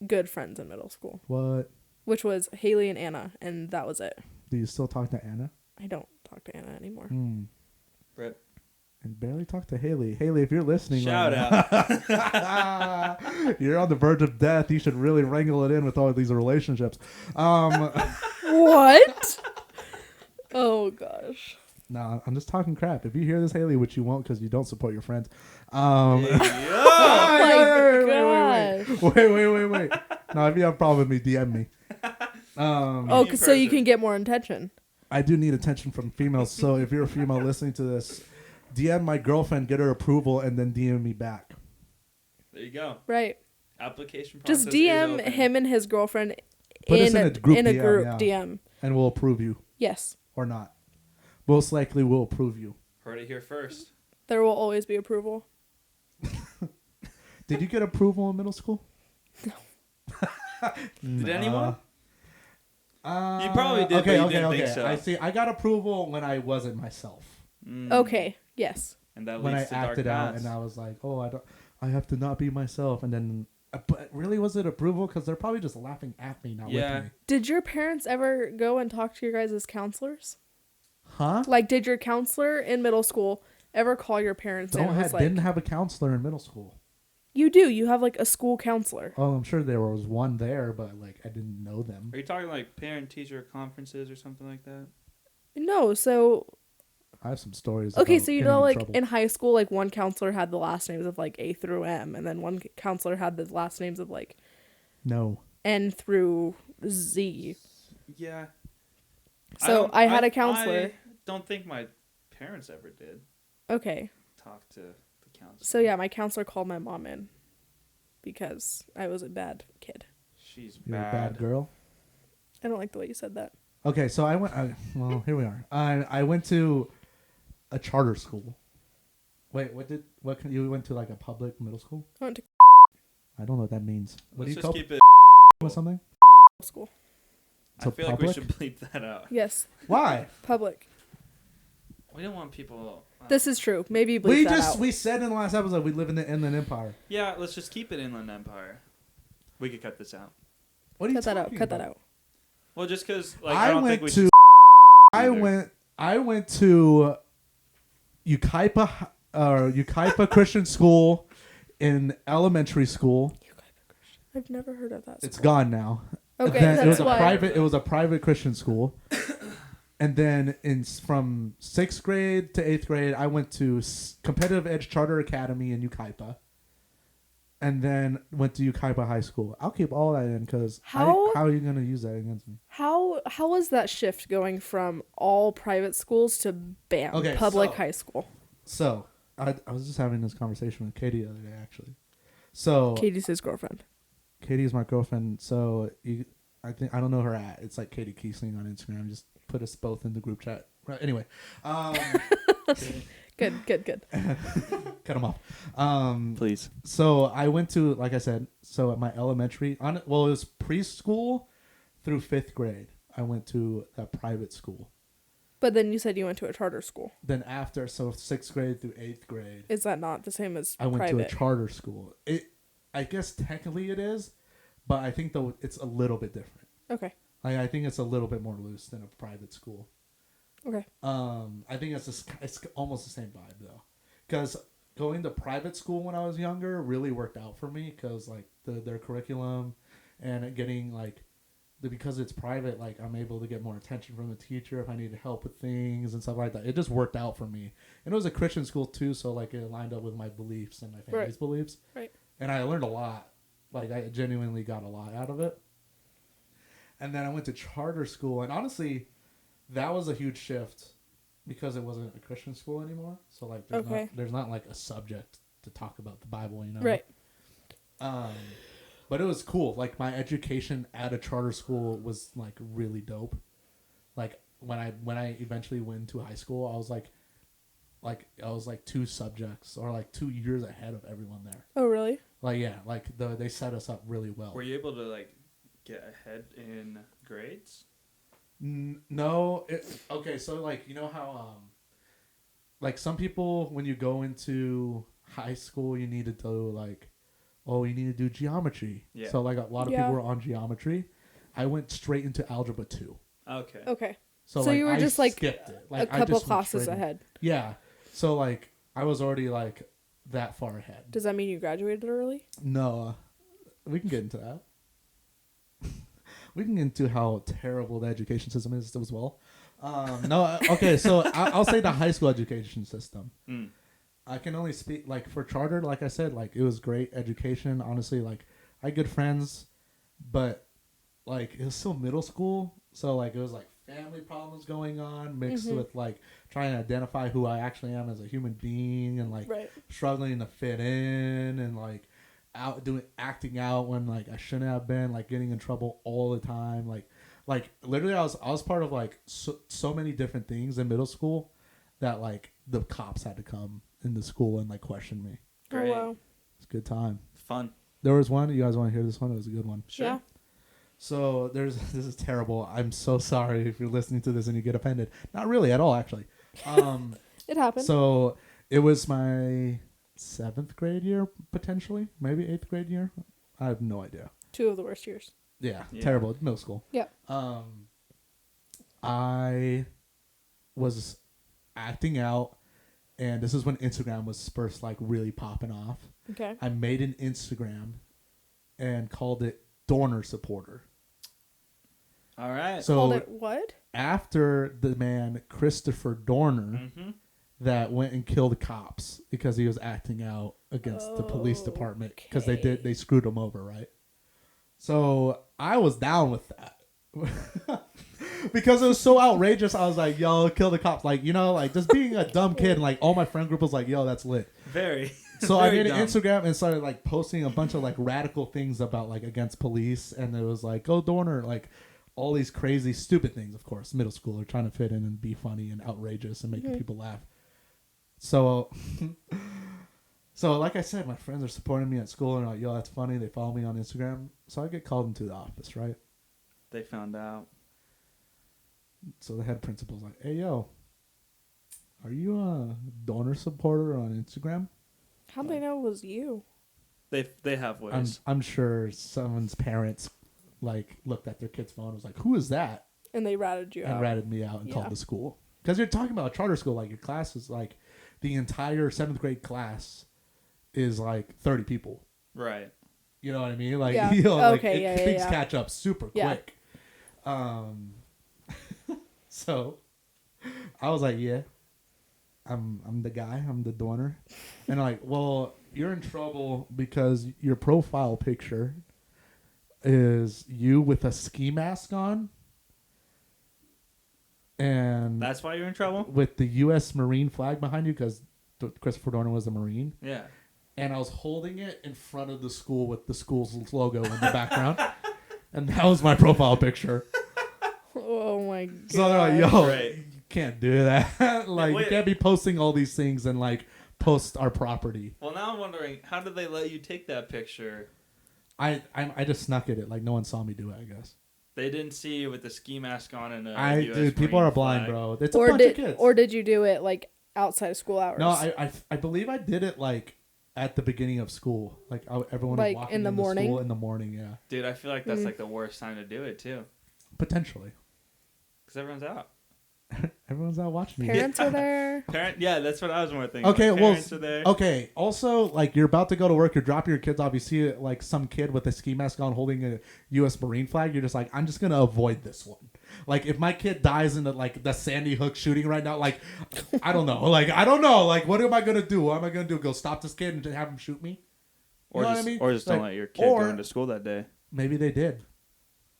good friends in middle school, What? which was Haley and Anna, and that was it. Do you still talk to Anna? I don't talk to Anna anymore. Hmm. Rip. And barely talk to Haley. Haley, if you're listening Shout right now, you're on the verge of death. You should really wrangle it in with all of these relationships. What? Oh gosh. No, I'm just talking crap. If you hear this, Haley, which you won't because you don't support your friends. Oh Yeah. my Wait. No, if you have a problem with me, DM me. Oh, In so you person. can get more attention. I do need attention from females. So if you're a female listening to this, DM my girlfriend, get her approval, and then DM me back. There you go. Right. Application process. Just is DM open. him and his girlfriend Put us in a group yeah. DM. And we'll approve you Yes. or not. Most likely we'll approve you. Heard it here first. There will always be approval. Did you get approval in middle school? Did anyone? You probably did, but you didn't think so. I see. I got approval when I wasn't myself. Mm. Okay. Yes. And that When I leads to dark acted out, paths. and I was like, "Oh, I have to not be myself." And then, but really, was it approval? Because they're probably just laughing at me, not Yeah. with me. Did your parents ever go and talk to your guys' counselors? Huh? Like, did your counselor in middle school ever call your parents and was like, Didn't have a counselor in middle school. you do, you have like a school counselor. Oh, I'm sure there was one there, but like I didn't know them. Are you talking like parent-teacher conferences or something like that? No, so, I have some stories. okay, about so you getting know, like trouble. in high school, like one counselor had the last names of like A through M, and then one counselor had the last names of like No. N through Z. Yeah. So I had a counselor. I don't think my parents ever did Okay. talk to the counselor. So yeah, my counselor called my mom in because I was a bad kid. She's You're bad. a bad girl. I don't like the way you said that. Okay, so I went. Well, here we are. I went to a charter school. Wait, you went to like a public middle school? I went to I don't know what that means. What Let's do you just call keep it. with something? school. So I feel public? like we should bleep that out. Yes, Why? public. We don't want people. This is true. Maybe bleep that out. We said in the last episode we live in the Inland Empire. Yeah, let's just keep it Inland Empire. We could cut this out. What are you Cut that out. talking Cut that about? out. Well, just because like I don't think we to. should. I either. went to Ukaipa Christian School in elementary school. I've never heard of that school. It's gone now. Okay, Then that's it was why. it was a private Christian school. And then from 6th grade to 8th grade, I went to Competitive Edge Charter Academy in Ukaipa. And then went to Ukaipa High School. I'll keep all that in because how are you going to use that against me? How was that shift going from all private schools to public high school? So I was just having this conversation with Katie the other day, actually. So Katie's his girlfriend. Katie is my girlfriend. So I don't know her at. It's like Katie Kiesling on Instagram. Just put us both in the group chat. Right. Anyway. Good. Cut them off. Please. So I went to, like I said, so at my elementary, it was preschool through 5th grade. I went to a private school. But then you said you went to a charter school. Then after, so 6th grade through 8th grade. Is that not the same as I went private? to a charter school. I guess technically it is, but I think though it's a little bit different. Okay. I think it's a little bit more loose than a private school. Okay. I think it's almost the same vibe though, because going to private school when I was younger really worked out for me because like their curriculum and getting like because it's private, like I'm able to get more attention from the teacher if I need help with things and stuff like that. It just worked out for me, and it was a Christian school too, so like it lined up with my beliefs and my family's beliefs. Right. And I learned a lot. Like I genuinely got a lot out of it. And then I went to charter school, and honestly, that was a huge shift because it wasn't a Christian school anymore. So like, there's not like a subject to talk about the Bible, you know? Right. But it was cool. Like my education at a charter school was like really dope. Like when I eventually went to high school, I was like 2 subjects or like 2 years ahead of everyone there. Oh really? Like yeah, like they set us up really well. Were you able to like get ahead in grades? No. Okay, so like you know how like some people when you go into high school you need to do like you need to do geometry. Yeah. So like a lot of people were on geometry. I went straight into algebra 2. Okay. So like, you were just like skipped it. Like a couple classes ahead. Yeah. So like I was already like that far ahead. Does that mean you graduated early? No. We can get into that. We can get into how terrible the education system is as well. No, okay, so I'll say the high school education system. I can only speak, like, for charter, like I said, like, it was great education. Honestly, like, I had good friends, but, like, it was still middle school. So, like, it was, like, family problems going on mixed with, like, trying to identify who I actually am as a human being and, like, struggling to fit in and, like, acting out when like I shouldn't have been, like getting in trouble all the time, like literally I was part of like so many different things in middle school that like the cops had to come into school and like question me. Great. Oh, wow. It's a good time. Fun. There was one, you guys want to hear this one? It was a good one. Sure. Yeah. So this is terrible. I'm so sorry if you're listening to this and you get offended. Not really at all, actually. It happened. So it was my 7th grade year, potentially, maybe 8th grade year. I have no idea. 2 of the worst years. Yeah. Terrible. Middle school. Yeah. I was acting out, and this is when Instagram was first like really popping off. Okay. I made an Instagram and called it Dorner Supporter. All right. So called it what? After the man Christopher Dorner. That went and killed cops because he was acting out against the police department because they screwed him over, right? So I was down with that because it was so outrageous. I was like, "Yo, kill the cops!" Like, you know, like just being a dumb kid. And like all my friend group was like, "Yo, that's lit." Very. So very I made dumb. an Instagram and started like posting a bunch of like radical things about like against police, and it was like, "Go Dorner!" Like all these crazy, stupid things. Of course, middle schooler trying to fit in and be funny and outrageous and making people laugh. So like I said, my friends are supporting me at school and like, yo, that's funny. They follow me on Instagram. So I get called into the office, right? They found out. So the head principal's like, hey, yo, are you a Donor supporter on Instagram? How'd they know it was you? They have ways. I'm sure someone's parents like looked at their kid's phone and was like, who is that? And they ratted you out. And ratted me out and called the school. Because you're talking about a charter school, like your class is like the entire 7th grade class is like 30 people. Right. You know what I mean? Like, Yeah. you know, like Okay, yeah, things yeah. catch up super Yeah. quick. So I was like, yeah, I'm the guy. I'm the donor. And like, well, you're in trouble because your profile picture is you with a ski mask on. And That's why you're in trouble? with the U.S. Marine flag behind you because Christopher Dorner was a Marine. Yeah. And I was holding it in front of the school with the school's logo in the background. And that was my profile picture. Oh my god. So they're like, yo, Right. you can't do that. Like, Wait. you can't be posting all these things and, like, post our property. Well, now I'm wondering, how did they let you take that picture? I just snuck it. Like, no one saw me do it, I guess. They didn't see you with the ski mask on and a US Dude, people Marine are blind, flag. bro. It's a bunch of kids. Or did you do it like outside of school hours? No, I believe I did it, like, at the beginning of school. Like, everyone Like, was walking in the into morning? school in the morning, yeah. Dude, I feel like that's like the worst time to do it, too. Potentially. Because everyone's out. Everyone's out watching me. Parents are there. Yeah, that's what I was more thinking. Okay, like, well, parents are there. okay. Also, like, you're about to go to work, you're dropping your kids off, you see, like, some kid with a ski mask on holding a U.S. Marine flag, you're just like, I'm just going to avoid this one. Like, if my kid dies in, the Sandy Hook shooting right now, like, I don't know. Like, I don't know. Like, what am I going to do? What am I going to do? Go stop this kid and just have him shoot me? You Or know just, what I mean? or just Like, don't let your kid go into school that day. Maybe they did.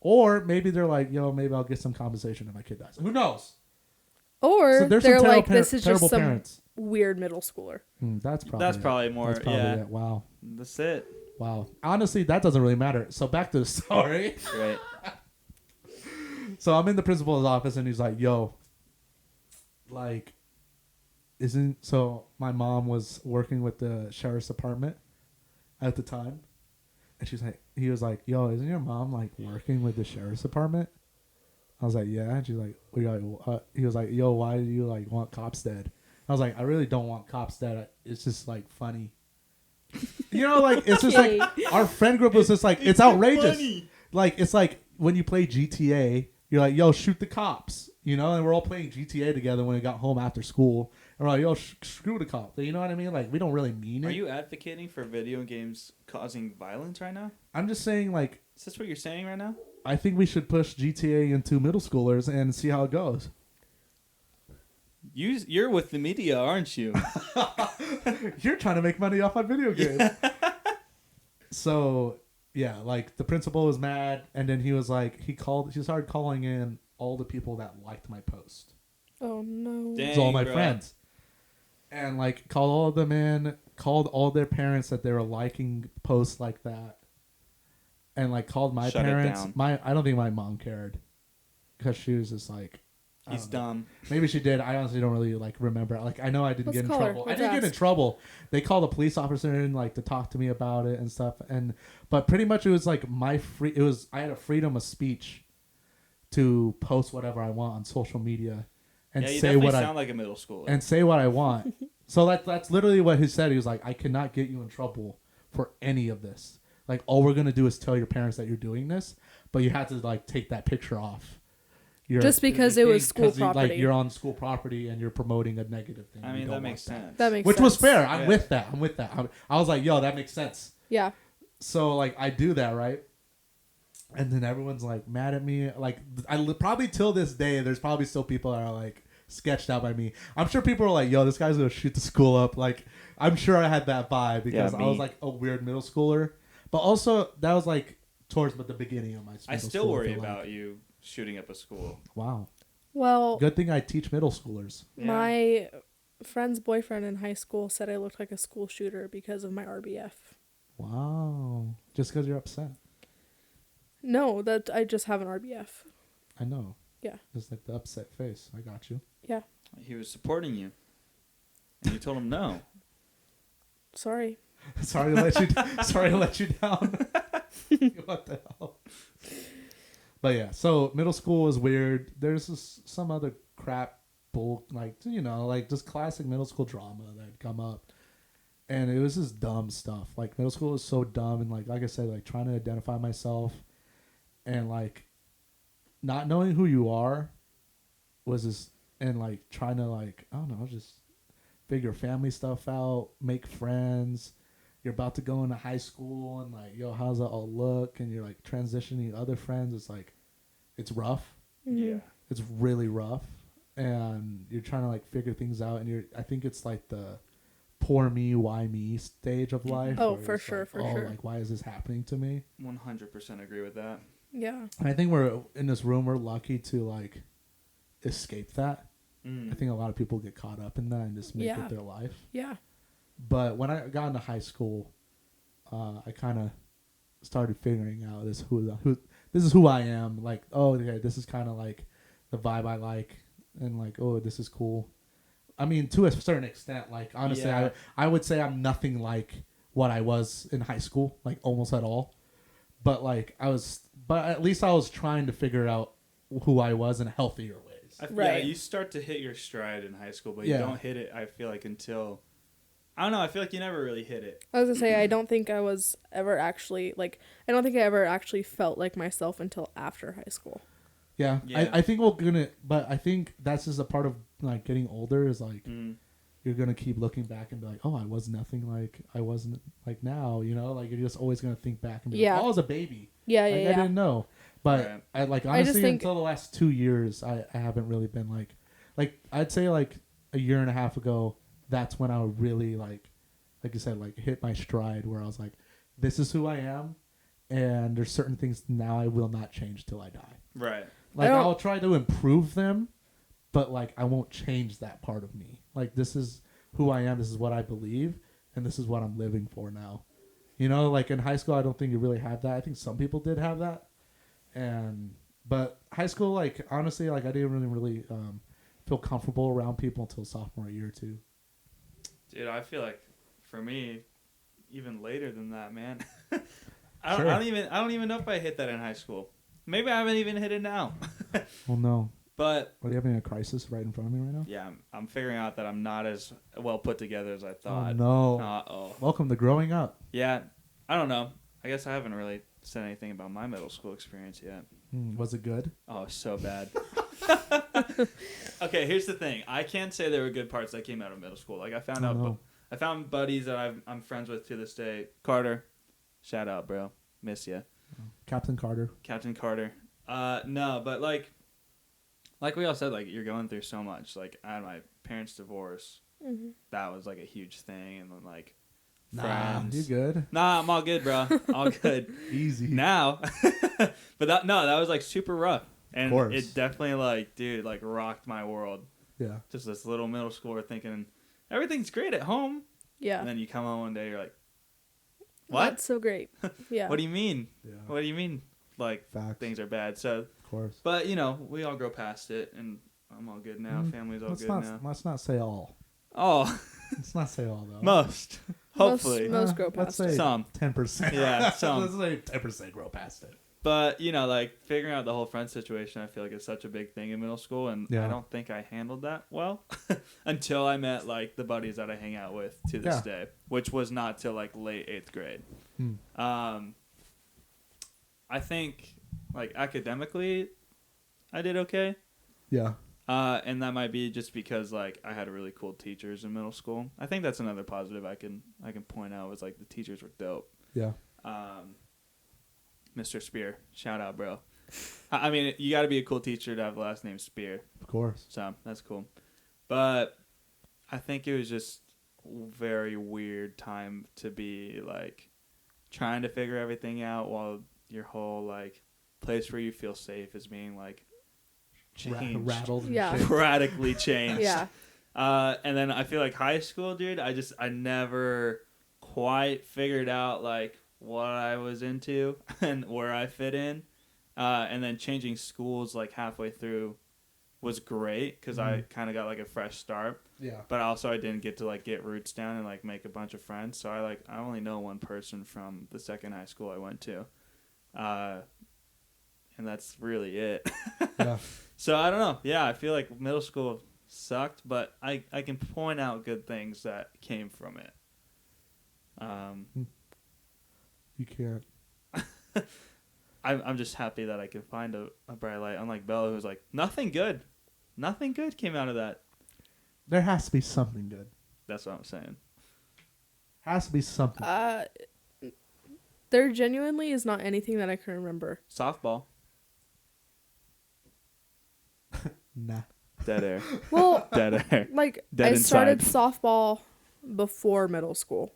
Or maybe they're like, yo, maybe I'll get some compensation if my kid dies. Who knows? Or So there's they're some like, terrible this is just terrible some parents. weird middle schooler. That's probably That's it. probably more, That's probably yeah. it. Wow. That's it. Wow. Honestly, that doesn't really matter. So back to the story. Right. So I'm in the principal's office and he's like, yo, like, so my mom was working with the sheriff's department at the time. And he was like, yo, isn't your mom like working with the sheriff's department? I was like, yeah. And she's like, he was like, yo, why do you like want cops dead? I was like, I really don't want cops dead. It's just like funny. You know, like, it's just like, our friend group was just like, it's outrageous. Funny. Like, it's like when you play GTA, you're like, yo, shoot the cops. You know, and we're all playing GTA together when we got home after school. And we're like, yo, screw the cops. You know what I mean? Like, we don't really mean it. Are you advocating for video games causing violence right now? I'm just saying, like, Is this what you're saying right now? I think we should push GTA into middle schoolers and see how it goes. You're with the media, aren't you? You're trying to make money off my video game. So, yeah, like, the principal was mad, and then he was like, he started calling in all the people that liked my post. Oh no. Dang, It's all my bro. friends. And, like, called all of them in, called all their parents that they were liking posts like that. And, like, called my Shut it parents. down. I don't think my mom cared. Because she was just like... I He's don't know. dumb. Maybe she did. I honestly don't really, like, remember. Like, I know I didn't Let's get in call her. trouble. I Let's didn't get in ask. trouble. They called a police officer in, like, to talk to me about it and stuff. But pretty much it was, like, I had a freedom of speech to post whatever I want on social media. And Yeah, you say definitely what sound like a middle schooler. and say what I want. So that's literally what he said. He was like, I cannot get you in trouble for any of this. Like, all we're gonna do is tell your parents that you're doing this, but you have to like take that picture off. Just because it was school 'cause property. Like, you're on school property and you're promoting a negative thing. I You mean, don't that makes want sense. That makes Which sense. was fair. I'm Yeah. with that. I was like, yo, that makes sense. Yeah. So like, I do that, right? And then everyone's like mad at me. Like, probably till this day, there's probably still people that are like sketched out by me. I'm sure people are like, yo, this guy's gonna shoot the school up. Like, I'm sure I had that vibe because Yeah, I was me. like a weird middle schooler. But also, that was like towards the beginning of my middle I still school, worry feel like. about you shooting up a school. Wow. Well, Good thing I teach middle schoolers. Yeah. my friend's boyfriend in high school said I looked like a school shooter because of my RBF. Wow. Just because you're upset. No, that I just have an RBF. I know. Yeah. Just like the upset face. I got you. Yeah. He was supporting you. And you told him no. Sorry. Sorry to let you down. What the hell? But yeah, so middle school was weird. There's some other crap like just classic middle school drama that had come up. And it was just dumb stuff. Like, middle school was so dumb, and like I said, like trying to identify myself and like not knowing who you are was just, and like trying to like, I don't know, just figure family stuff out, make friends. You're about to go into high school and like, yo, how's that all look? And you're like transitioning to other friends. It's like, it's rough. Yeah. It's really rough. And you're trying to like figure things out. And I think it's like the poor me, why me stage of life. Oh, where for it's sure, like, for oh, sure. like, why is this happening to me? 100% agree with that. Yeah. And I think we're in this room, we're lucky to like escape that. Mm. I think a lot of people get caught up in that and just make Yeah. it their life. Yeah. But when I got into high school, I kind of started figuring out this is who I am. Like, oh, okay, this is kind of like the vibe I like, and like, oh, this is cool. I mean, to a certain extent, like honestly, Yeah. I would say I'm nothing like what I was in high school, like almost at all. But like but at least I was trying to figure out who I was in healthier ways. Yeah, Right. you start to hit your stride in high school, but Yeah. you don't hit it, I feel like, until... I don't know, I feel like you never really hit it. I was gonna say I don't think I was ever actually I don't think I ever actually felt like myself until after high school. Yeah. Yeah. I think but I think that's just a part of like getting older is like you're gonna keep looking back and be like, oh, I was nothing like I wasn't like now, you know, like you're just always gonna think back and be Yeah. like, oh, I was a baby. Yeah, Like, yeah, I yeah. didn't know. But Right. I like I just honestly think- until the last 2 years I haven't really been like I'd say like a year and a half ago, that's when I really like you said, like hit my stride where I was like, this is who I am, and there's certain things now I will not change till I die. Right. Like don't- I'll try to improve them, but like I won't change that part of me. Like this is who I am, this is what I believe, and this is what I'm living for now. You know, like in high school I don't think you really had that. I think some people did have that. But high school, like honestly, like I didn't really feel comfortable around people until sophomore year or two. Dude, I feel like for me, even later than that, man. I Sure. don't even know if I hit that in high school. Maybe I haven't even hit it now. Well, no. But Are you having a crisis right in front of me right now? yeah, I'm figuring out that I'm not as well put together as I thought. Oh, no. Uh-oh. Welcome to growing up. Yeah, I don't know. I guess I haven't really said anything about my middle school experience yet. Was it good? Oh, so bad. Okay, here's the thing. I can't say there were good parts that came out of middle school. Like I found Oh, out, no. I found buddies that I'm friends with to this day. Carter, shout out, bro. Miss ya. Captain Carter. Captain Carter. No, but like we all said, like you're going through so much. Like I had my parents' divorce. Mhm. That was like a huge thing, and then like Nah, friends. you good? Nah, I'm all good, bro. All good. Easy. Now, but that was like super rough, and course. it definitely like, dude, like rocked my world. Yeah. Just this little middle schooler thinking everything's great at home, Yeah. and then you come home one day, you're like, what? That's so great. Yeah. What do you mean? Yeah. What do you mean? Like Facts. things are bad. So, Of course. but you know, we all grow past it, and I'm all good now. Family's all let's good not, now. Let's not say all. Oh, Let's not say all though. most. Hopefully, Most grow let's past say it. some. 10%. Yeah, some. Let's say 10% grow past it. But you know, like figuring out the whole friend situation, I feel like it's such a big thing in middle school, and Yeah. I don't think I handled that well until I met like the buddies that I hang out with to this Yeah. day, which was not till like late 8th grade. I think like academically, I did okay, Yeah. and that might be just because like I had really cool teachers in middle school. I think that's another positive I can point out was like the teachers were dope. Yeah. Mr. Spear, shout out, bro. I mean, you got to be a cool teacher to have the last name Spear, Of course. so that's cool. But I think it was just very weird time to be like trying to figure everything out while your whole like place where you feel safe is being like changed, Rattled. And Yeah. shit. radically changed. Yeah. And then I feel like high school, dude, I never quite figured out like what I was into and where I fit in. And then changing schools like halfway through was great because I kind of got like a fresh start. Yeah. But also I didn't get to like get roots down and like make a bunch of friends. So I only know one person from the second high school I went to. And that's really it. Yeah. So I don't know. Yeah, I feel like middle school sucked, but I can point out good things that came from it. You can't. I'm just happy that I can find a bright light. Unlike Bella, who's like, nothing good came out of that. There has to be something good. That's what I'm saying. Has to be something. There genuinely is not anything that I can remember. Softball. Nah. Dead air. Well, Dead air. like Dead I started inside. softball before middle school.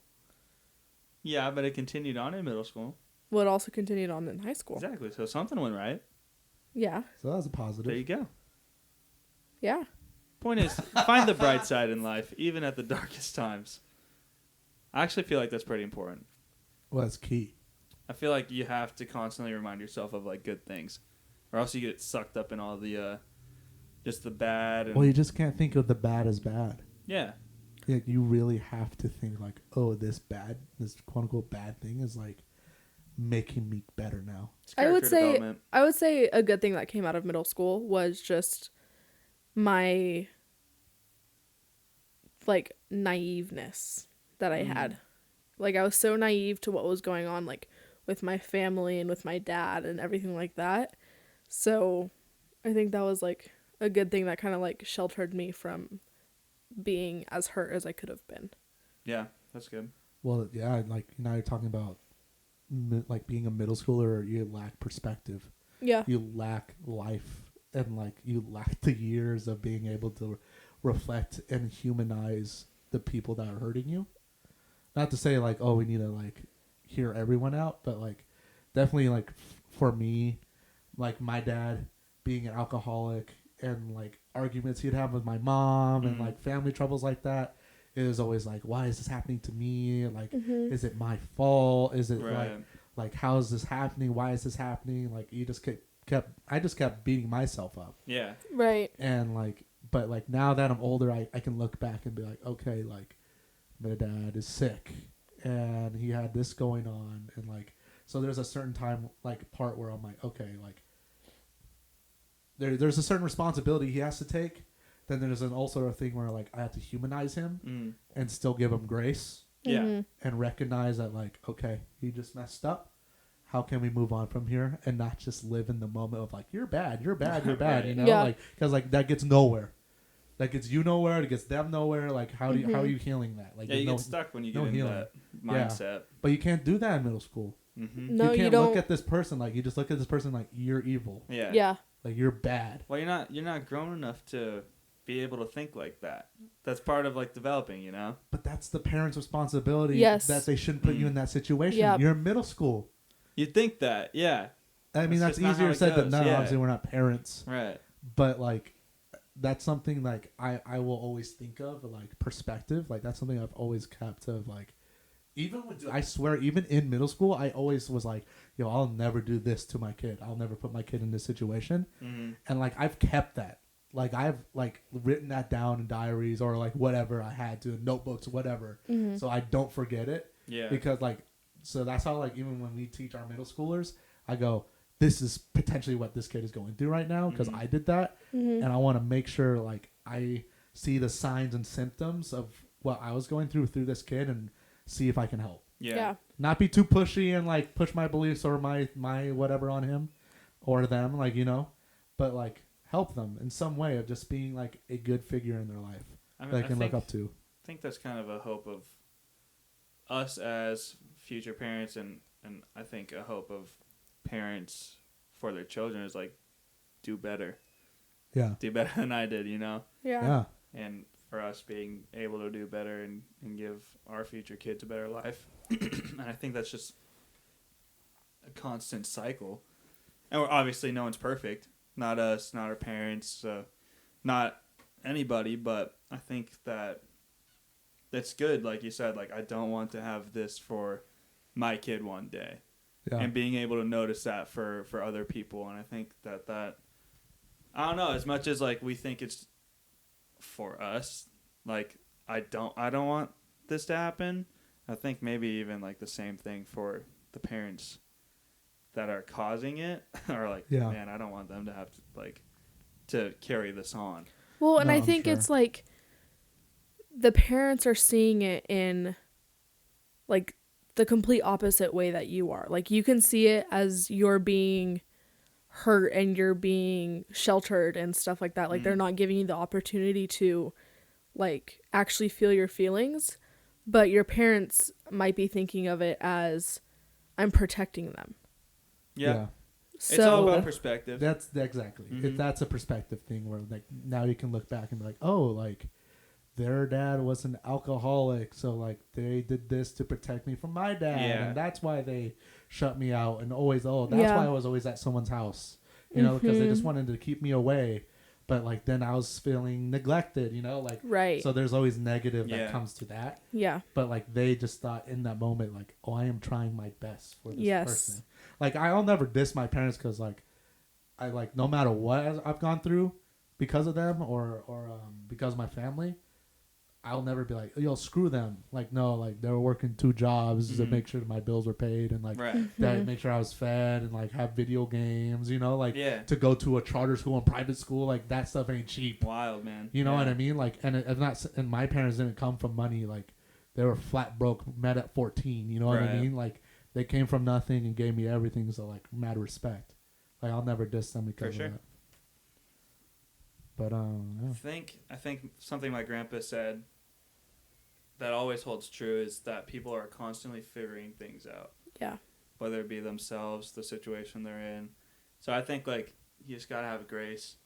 Yeah, but it continued on in middle school. Well, it also continued on in high school. Exactly. So something went right. Yeah. So that was a positive. There you go. Yeah. Point is, find the bright side in life, even at the darkest times. I actually feel like that's pretty important. Well, that's key. I feel like you have to constantly remind yourself of like good things, or else you get sucked up in all the just the bad. And Well, you just can't think of the bad as bad. yeah, You really have to think like, oh, this quote unquote bad thing is like making me better now. it's I would character say development. a good thing that came out of middle school was just my like naiveness that I had. Like I was so naive to what was going on like with my family and with my dad and everything like that. So I think that was like a good thing that kind of like sheltered me from being as hurt as I could have been. Yeah, that's good. Well, yeah, like now you're talking about like being a middle schooler, you lack perspective. Yeah. You lack life, and like you lack the years of being able to reflect and humanize the people that are hurting you. Not to say like, oh, we need to like hear everyone out, but like definitely like for me, like my dad being an alcoholic and like arguments he'd have with my mom and like family troubles like that, it was always like, why is this happening to me? Like, is it my fault? Is it Right. like how is this happening? Why is this happening? Like you just I just kept beating myself up. Yeah. Right. And like, but like now that I'm older, I can look back and be like, okay, like my dad is sick and he had this going on. And like, so there's a certain time, like part where I'm like, okay, like there's a certain responsibility he has to take. Then there's also a thing where like I have to humanize him and still give him grace. Yeah. And recognize that like, okay, he just messed up. How can we move on from here and not just live in the moment of like, you're bad, you're bad, you're bad, you know? Yeah. Like, because like that gets nowhere. That gets you nowhere. It gets them nowhere. Like, how are you healing that? Like, Yeah, you no, get stuck when you no get in healing. that mindset. Yeah. But you can't do that in middle school. Mm-hmm. No, you can't don't. look at this person like you just look at this person like you're evil. Yeah. Yeah. Like you're bad. Well, you're not grown enough to be able to think like that. That's part of like developing, you know. But that's the parents' responsibility. Yes. That they shouldn't put you in that situation. Yep. You're in middle school. You'd think that, yeah. I mean, that's just not how easier it said than goes, done. yeah. Obviously, we're not parents. Right. But like that's something like I will always think of like perspective. Like that's something I've always kept of like even with I swear even in middle school I always was like, yo, I'll never do this to my kid. I'll never put my kid in this situation. And like I've kept that. Like I've like written that down in diaries or like whatever I had to notebooks, whatever. So I don't forget it. Yeah. Because like so that's how like even when we teach our middle schoolers, I go, this is potentially what this kid is going through right now because I did that, and I want to make sure like I see the signs and symptoms of what I was going through this kid and see if I can help. Yeah. Not be too pushy and like push my beliefs or my whatever on him or them, like, you know, but like help them in some way of just being like a good figure in their life I mean, that they can look up to. I think that's kind of a hope of us as future parents, and I think a hope of parents for their children is like do better. Yeah. Do better than I did, you know? Yeah. And for us being able to do better and give our future kids a better life. And I think that's just a constant cycle. And we're obviously no one's perfect. Not us, not our parents, not anybody, but I think that that's good. Like you said, like I don't want to have this for my kid one day. Yeah. And being able to notice that for other people. And I think that I don't know, as much as like we think it's for us, like I don't want this to happen. I think maybe even like the same thing for the parents that are causing it are like, man, I don't want them to have to like to carry this on. Well, and No, I I'm think sure. it's like the parents are seeing it in like the complete opposite way that you are. Like you can see it as you're being hurt and you're being sheltered and stuff like that. Like they're not giving you the opportunity to like actually feel your feelings, but your parents might be thinking of it as I'm protecting them. Yeah. So It's all about perspective. That's exactly. That's a perspective thing where like now you can look back and be like, oh, like their dad was an alcoholic, so like they did this to protect me from my dad, and that's why they shut me out. And always, that's why I was always at someone's house, because they just wanted to keep me away. But like then I was feeling neglected, like right. So there's always negative that comes to that. Yeah. But like they just thought in that moment, like, oh, I am trying my best for this person. Yes. Like I'll never diss my parents because like I like no matter what I've gone through because of them or because of my family, I'll never be like, yo, screw them. Like no, like they were working 2 jobs to make sure my bills were paid and like that make sure I was fed and like have video games, to go to a charter school and private school, like that stuff ain't cheap. Wild, man. You know what I mean? Like and my parents didn't come from money, like they were flat broke, met at 14, you know what I mean? Like they came from nothing and gave me everything, so like mad respect. Like I'll never diss them because of that. But yeah. I think something my grandpa said that always holds true is that people are constantly figuring things out. Yeah. Whether it be themselves, the situation they're in. So I think like you just gotta have grace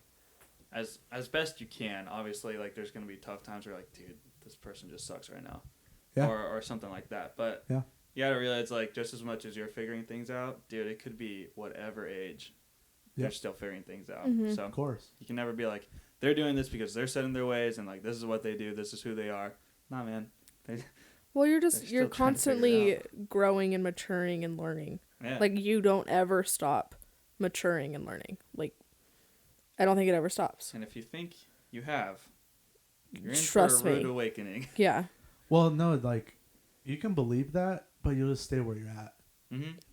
as best you can. Obviously, like there's gonna be tough times where like, dude, this person just sucks right now. Yeah. Or something like that. But yeah. You gotta realize like just as much as you're figuring things out, dude, it could be whatever age. They're still figuring things out. So of course. You can never be like, they're doing this because they're set in their ways and like this is what they do, this is who they are. Nah, man. Well, you're constantly growing and maturing and learning. Yeah. Like you don't ever stop maturing and learning. Like I don't think it ever stops. And if you think you have, you're in Trust for a rude me. awakening. Yeah. Well, no, like you can believe that, but you'll just stay where you're at.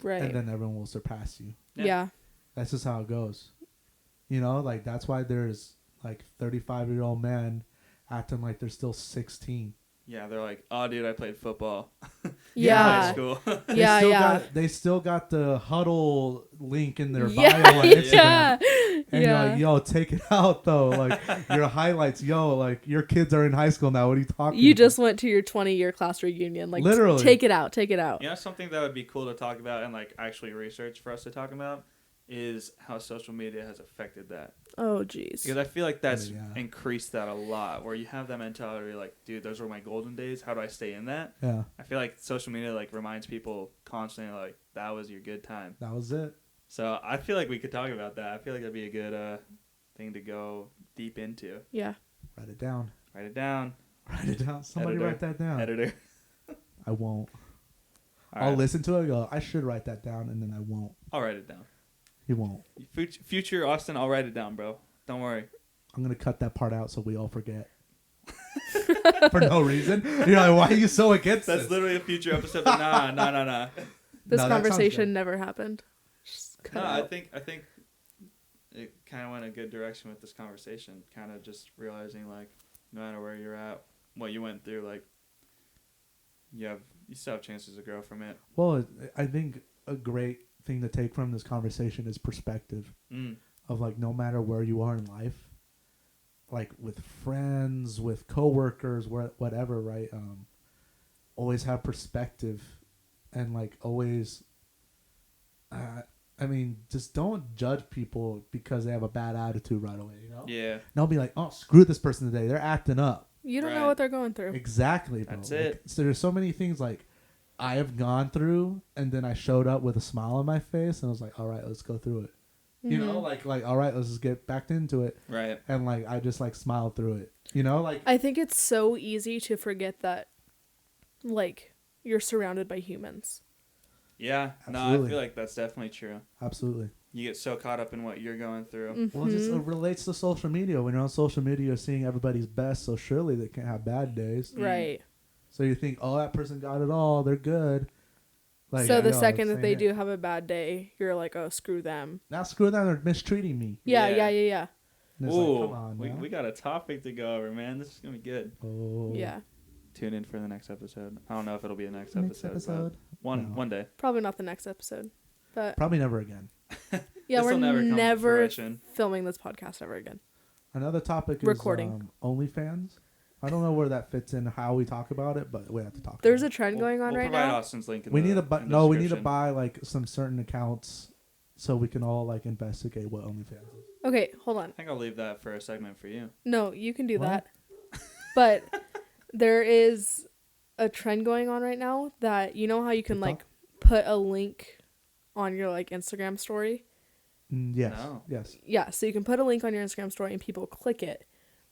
Right. And then everyone will surpass you. Yeah. That's just how it goes. Like that's why there's like 35-year-old men acting like they're still 16. Yeah, they're like, oh, dude, I played football. Yeah. High school. They still got the huddle link in their bio on Instagram. And you're like, yo, take it out, though. Like, your highlights, like, your kids are in high school now. What are you talking about? You just went to your 20-year class reunion. Like, literally. Take it out. Take it out. You know, something that would be cool to talk about and, like, actually research for us to talk about is how social media has affected that. Oh, jeez. Because I feel like that's increased that a lot, where you have that mentality like, dude, those were my golden days. How do I stay in that? Yeah. I feel like social media, like, reminds people constantly, like, that was your good time. That was it. So I feel like we could talk about that. I feel like that'd be a good thing to go deep into. Yeah. Write it down. Write it down. Write it down. Somebody write that down. Editor. I won't. All I'll listen to it and go, I should write that down, and then I won't. I'll write it down. You won't. Future Austin, I'll write it down, bro. Don't worry. I'm going to cut that part out so we all forget. For no reason. You're like, why are you so against That's this? literally a future episode, but nah. This conversation never happened. I think it kind of went a good direction with this conversation. Kind of just realizing, like, no matter where you're at, what you went through, like, you still have chances to grow from it. Well, I think a great thing to take from this conversation is perspective. Of, like, no matter where you are in life, like, with friends, with coworkers, whatever, right? Always have perspective and, like, always... just don't judge people because they have a bad attitude right away, you know? Yeah. Don't be like, oh, screw this person today. They're acting up. You don't know what they're going through. Exactly, bro. That's it. So there's so many things, like, I have gone through, and then I showed up with a smile on my face, and I was like, all right, let's go through it. You know, like, all right, let's just get back into it. Right. And, like, I just, like, smiled through it. You know, like... I think it's so easy to forget that, like, you're surrounded by humans. Yeah. Absolutely. No, I feel like that's definitely true. Absolutely. You get so caught up in what you're going through. Well, it relates to social media. When you're on social media, you're seeing everybody's best, so surely they can't have bad days. Right. So you think, oh, that person got it all. They're good. Like, so the second that they do have a bad day, you're like, oh, screw them. Now screw them. They're mistreating me. Yeah. Ooh, like, come on, we got a topic to go over, man. This is going to be good. Oh. Yeah. Tune in for the next episode. I don't know if it'll be the next episode. One day. Probably not the next episode. But probably never again. Yeah, we're never filming this podcast ever again. Another topic is OnlyFans. I don't know where that fits in, how we talk about it, but we have to talk. There's about a trend going on we'll right provide now. Austin's link in We the, need to in buy. the No, we need to description. buy like some certain accounts, so we can all like investigate what OnlyFans is. Okay, hold on. I think I'll leave that for a segment for you. No, you can do What? that. But there is a trend going on right now that you know how you can TikTok? like put a link on your like Instagram story. Yes. No. Yes. Yeah, so you can put a link on your Instagram story and people click it,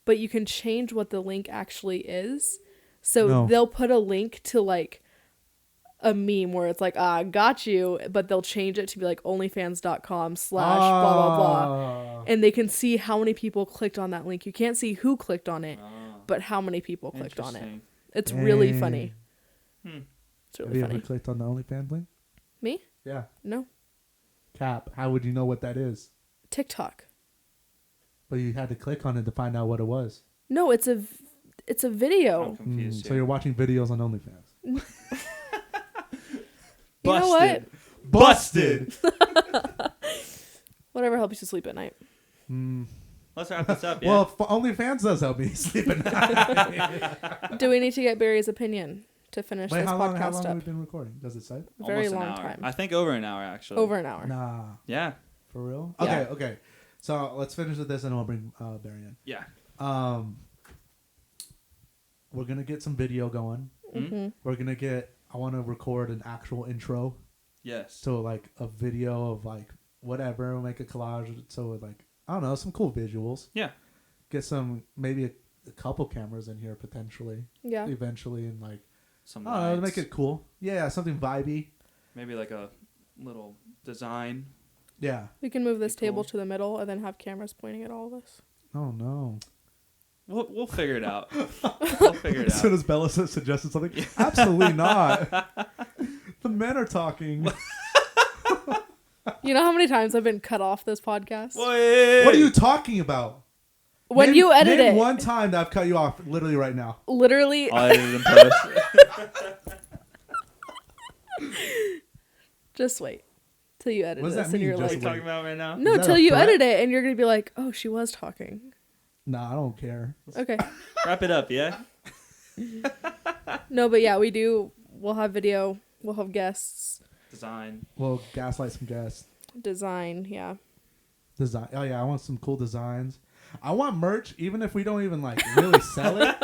but you can change what the link actually is. So No. they'll put a link to like a meme where it's like, got you, but they'll change it to be like onlyfans.com/ blah, blah, blah. And they can see how many people clicked on that link. You can't see who clicked on it, but how many people clicked on it. Interesting. It's really Dang. funny. Hmm. It's Have really you funny. ever clicked on the OnlyFans link? Me? Yeah. No. Cap. How would you know what that is? TikTok. But you had to click on it to find out what it was. No, it's a video. I'm confused. So here. you're watching videos on OnlyFans. You know what? Busted. Whatever helps you sleep at night. Let's wrap this up. Yeah. Well, OnlyFans does help me sleep at night. Do we need to get Barry's opinion to finish Wait, this how long podcast have up? we been recording? Does it say? Very Almost an long hour. time. I think over an hour actually. Over an hour. Nah. Yeah. For real? Yeah. Okay, okay. So let's finish with this and then we'll bring Barry in. Yeah. We're going to get some video going. Mm-hmm. We're going to I want to record an actual intro. Yes. So like a video of like whatever. We'll make a collage. So like, I don't know, some cool visuals. Yeah. Get some, maybe a couple cameras in here potentially. Yeah. Eventually and like, Some I don't know, to lights. make it cool. Yeah, something vibey. Maybe like a little design. Yeah. We can move this Be table cool. to the middle and then have cameras pointing at all of us. Oh no. We'll figure it out. We'll figure it As soon out. as Bella suggested something, absolutely not. The men are talking. You know how many times I've been cut off this podcast? Wait. What are you talking about? When Name- you edit name it. one time that I've cut you off, literally right now. Literally. I'll edit it in post. Just wait till you edit What does this that and mean, you're What are just you like, wait? talking about right now? no, Is that till a you threat? edit it and you're going to be like, oh, she was talking. Nah, I don't care. Okay. Wrap it up, yeah? No, but yeah, we do. We'll have video. We'll have guests. Design. Well, gaslight some guests. Design. Yeah. Design. Oh yeah, I want some cool designs. I want merch, even if we don't even like really sell it.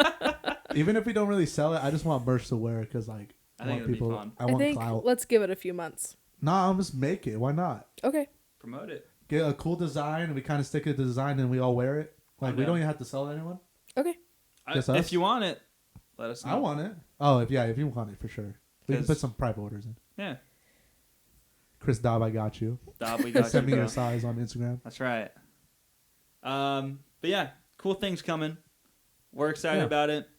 Even if we don't really sell it, I just want merch to wear because like I think want it'll be people. fun. I I want think clout. let's give it a few months. Nah, I'll just make it. Why not? Okay. Promote it. Get a cool design and we kind of stick to the design and we all wear it. Like we Yeah. don't even have to sell it to anyone. Okay. Just us? If you want it, let us know. I want it. Oh, if you want it for sure. We can 'Cause- put some private orders in. Yeah. Chris Dobb, I got you. Dob, we got Send you, me bro. your size on Instagram. That's right. But yeah, cool things coming. We're excited Yeah. about it.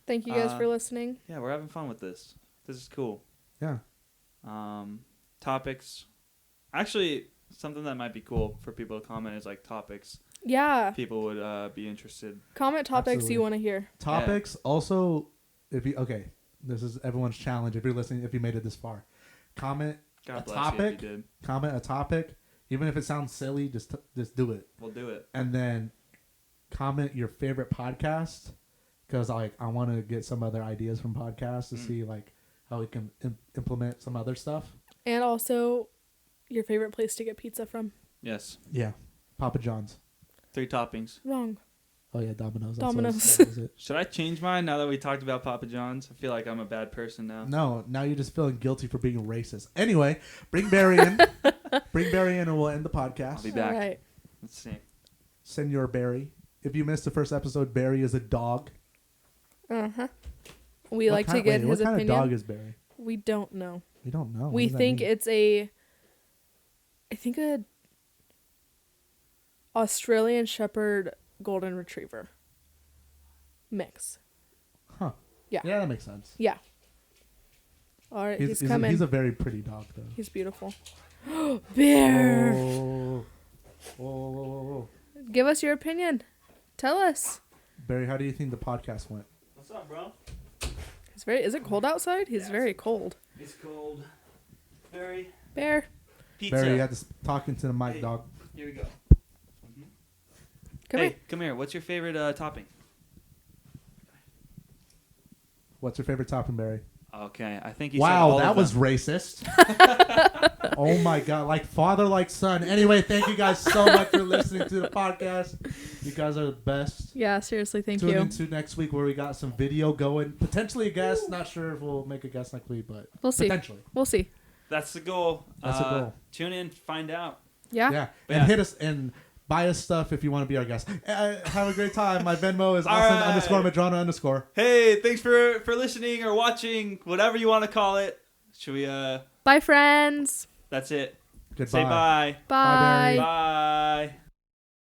Thank you guys for listening. Yeah, we're having fun with this. This is cool. Yeah. Topics. Actually, something that might be cool for people to comment is like topics Yeah. people would be interested. Comment topics Absolutely. you want to hear. Topics. Also, if you this is everyone's challenge. If you're listening, if you made it this far, comment God a bless topic. you if you did. Comment a topic, even if it sounds silly. Just do it, We'll do it. and then comment your favorite podcast because I want to get some other ideas from podcasts to see like how we can implement some other stuff. And also, your favorite place to get pizza from. Yes. Yeah, Papa John's. 3 toppings. Wrong. Oh yeah, Domino's. Domino's. That was it. Should I change mine now that we talked about Papa John's? I feel like I'm a bad person now. No, now you're just feeling guilty for being racist. Anyway, bring Barry in. Bring Barry in and we'll end the podcast. I'll be back. All right. Let's see. Senor Barry. If you missed the first episode, Barry is a dog. Uh-huh. We What like to kind- get wait, his what kind opinion. of dog is Barry? We don't know. We don't know. What We does that think mean? it's a Australian Shepherd Golden Retriever mix. Huh. Yeah. Yeah, that makes sense. Yeah. All right, he's coming. He's a very pretty dog, though. He's beautiful. Bear. Oh. Whoa. Give us your opinion. Tell us. Barry, how do you think the podcast went? What's up, bro? Is it cold outside? He's very cold. It's cold. Barry. Bear. Pizza. Barry, you had to talk into the mic, Hey. dog. Here we go. Come hey, here. come here. What's your favorite topping? What's your favorite topping, Barry? Okay, I think you said all Wow, that of was them. racist. Oh my god, like father, like son. Anyway, thank you guys so much for listening to the podcast. You guys are the best. Yeah, seriously, thank Tune you. into next week where we got some video going. Potentially a guest. Not sure if we'll make a guest next week, but We'll see. potentially. We'll see. That's the goal. That's the goal. Tune in, find out. Yeah. Yeah. Yeah. And hit us and buy us stuff if you want to be our guest. Have a great time. My Venmo is All Austin_Madrona_. Hey, thanks for listening or watching, whatever you want to call it. Should we? Bye, friends. That's it. Goodbye. Say bye. Bye. Barry. Bye.